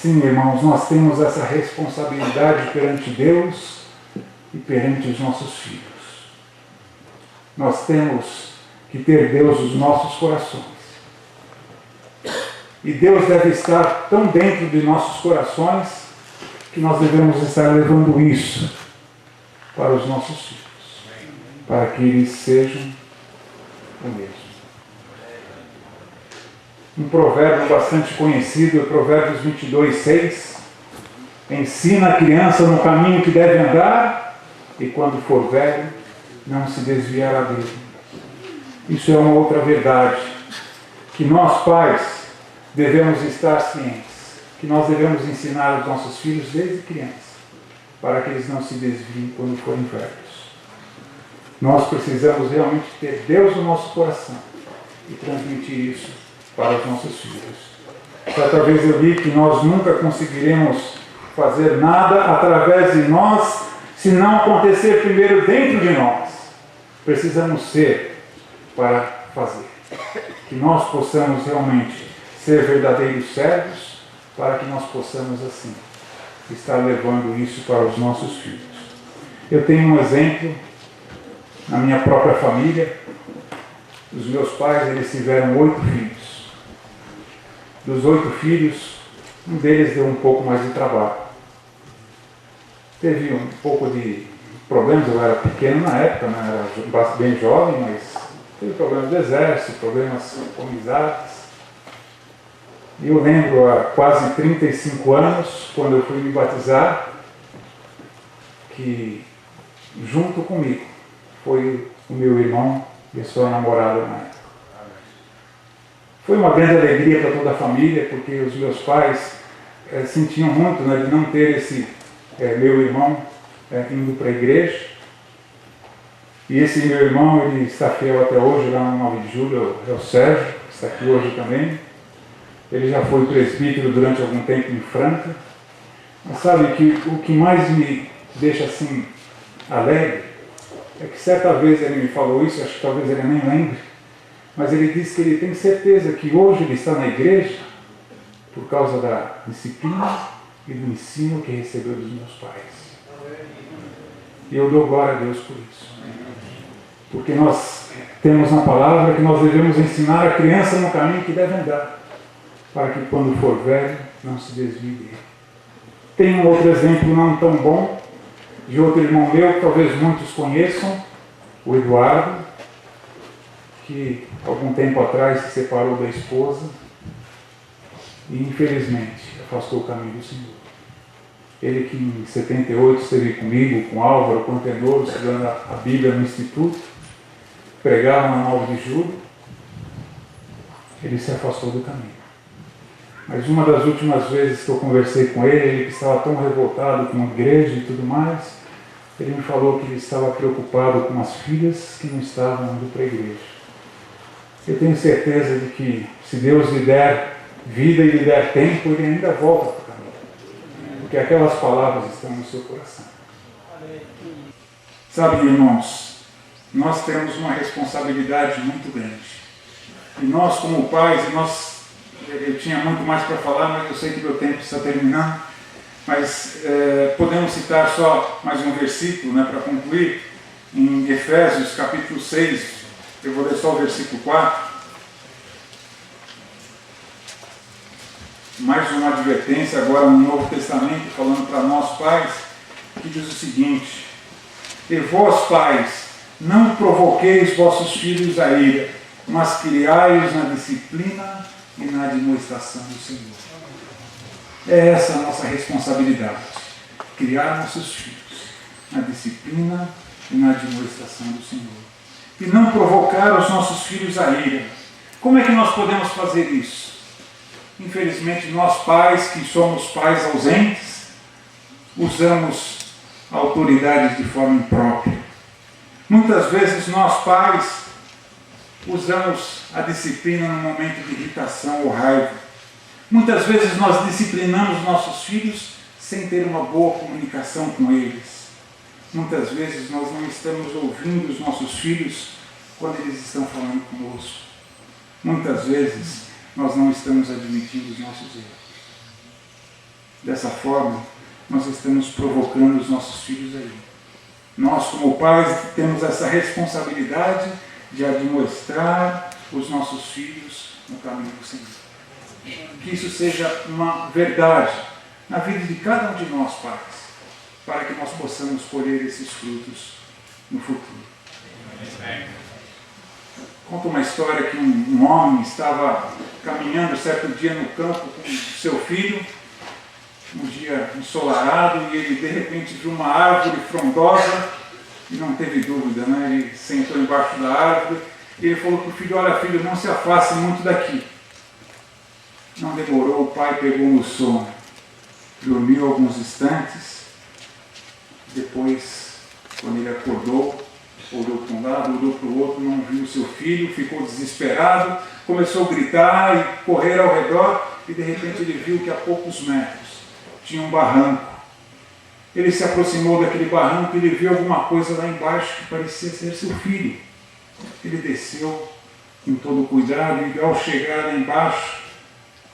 Sim, irmãos, nós temos essa responsabilidade perante Deus e perante os nossos filhos. Nós temos que ter Deus nos nossos corações. E Deus deve estar tão dentro de nossos corações que nós devemos estar levando isso para os nossos filhos, para que eles sejam o mesmo. Um provérbio bastante conhecido é Provérbios 22:6. Ensina a criança no caminho que deve andar e quando for velho não se desviará dele. Isso é uma outra verdade, que nós pais devemos estar cientes, que nós devemos ensinar aos nossos filhos desde criança, para que eles não se desviem quando forem velhos. Nós precisamos realmente ter Deus no nosso coração e transmitir isso para os nossos filhos. Certa vez eu li que nós nunca conseguiremos fazer nada através de nós, se não acontecer primeiro dentro de nós. Precisamos ser para fazer. Que nós possamos realmente ser verdadeiros servos, para que nós possamos assim estar levando isso para os nossos filhos. Eu tenho um exemplo na minha própria família. Os meus pais, eles tiveram 8 filhos. Dos 8 filhos, um deles deu um pouco mais de trabalho. Teve um pouco de problemas, eu era pequeno na época, né? Era bem jovem, mas teve problemas do exército, problemas com amizades. E eu lembro, há quase 35 anos, quando eu fui me batizar, que junto comigo foi o meu irmão e a sua namorada na época. Foi uma grande alegria para toda a família, porque os meus pais sentiam muito, né, de não ter esse meu irmão indo para a igreja. E esse meu irmão, ele está fiel até hoje, lá no 9 de julho, é o Sérgio, que está aqui hoje também. Ele já foi presbítero durante algum tempo em Franca. Mas sabe que o que mais me deixa assim alegre é que certa vez ele me falou isso, acho que talvez ele nem lembre, mas ele disse que ele tem certeza que hoje ele está na igreja por causa da disciplina e do ensino que recebeu dos meus pais. E eu dou glória a Deus por isso. Porque nós temos na palavra que nós devemos ensinar a criança no caminho que deve andar, para que quando for velho não se desvie dele. Tem um outro exemplo não tão bom, de outro irmão meu, que talvez muitos conheçam, o Eduardo, que algum tempo atrás se separou da esposa e infelizmente afastou o caminho do Senhor. Ele que em 78 esteve comigo, com Álvaro, com o Tenor, estudando a Bíblia no Instituto, pregava na 9 de julho, ele se afastou do caminho. Mas uma das últimas vezes que eu conversei com ele, ele que estava tão revoltado com a igreja e tudo mais, ele me falou que ele estava preocupado com as filhas que não estavam indo para a igreja. Eu tenho certeza de que se Deus lhe der vida e lhe der tempo, ele ainda volta para o caminho. Porque aquelas palavras estão no seu coração. Sabe, irmãos, nós temos uma responsabilidade muito grande. E nós, como pais, eu tinha muito mais para falar, mas eu sei que meu tempo está terminando. Mas podemos citar só mais um versículo, né, para concluir, em Efésios capítulo 6, eu vou ler só o versículo 4. Mais uma advertência agora no Novo Testamento, falando para nós pais, que diz o seguinte: e vós pais, não provoqueis vossos filhos a ira, mas criai-os na disciplina e na admoestação do Senhor. É essa a nossa responsabilidade, criar nossos filhos na disciplina e na admoestação do Senhor. E não provocar os nossos filhos a ira. Como é que nós podemos fazer isso? Infelizmente, nós pais, que somos pais ausentes, usamos a autoridade de forma imprópria. Muitas vezes nós pais usamos a disciplina no momento de irritação ou raiva. Muitas vezes nós disciplinamos nossos filhos sem ter uma boa comunicação com eles. Muitas vezes nós não estamos ouvindo os nossos filhos quando eles estão falando conosco. Muitas vezes nós não estamos admitindo os nossos erros. Dessa forma, nós estamos provocando os nossos filhos aí. Nós, como pais, temos essa responsabilidade de admoestar os nossos filhos no caminho do Senhor. Que isso seja uma verdade na vida de cada um de nós, pais, para que nós possamos colher esses frutos no futuro. Conta uma história que um homem estava caminhando certo dia no campo com seu filho, um dia ensolarado, e ele de repente viu uma árvore frondosa e não teve dúvida, né? Ele sentou embaixo da árvore e ele falou para o filho: olha, filho, não se afaste muito daqui. Não demorou, o pai pegou no sono, dormiu alguns instantes, depois, quando ele acordou, olhou para um lado, olhou para o outro, não viu o seu filho, ficou desesperado, começou a gritar e correr ao redor, e de repente ele viu que a poucos metros tinha um barranco. Ele se aproximou daquele barranco e ele viu alguma coisa lá embaixo que parecia ser seu filho. Ele desceu com todo cuidado e ao chegar lá embaixo,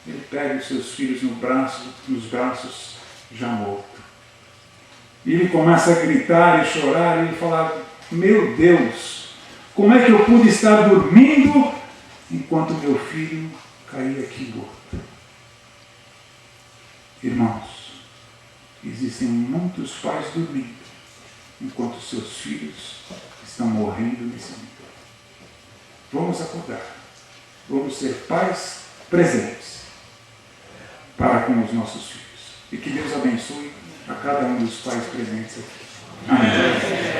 ele pega os seus filhos nos braços, já morto. E ele começa a gritar e chorar e ele fala: meu Deus, como é que eu pude estar dormindo enquanto meu filho caía aqui morto? Irmãos, existem muitos pais dormindo enquanto seus filhos estão morrendo nesse momento. Vamos acordar. Vamos ser pais presentes para com os nossos filhos. E que Deus abençoe a cada um dos pais presentes aqui. Amém.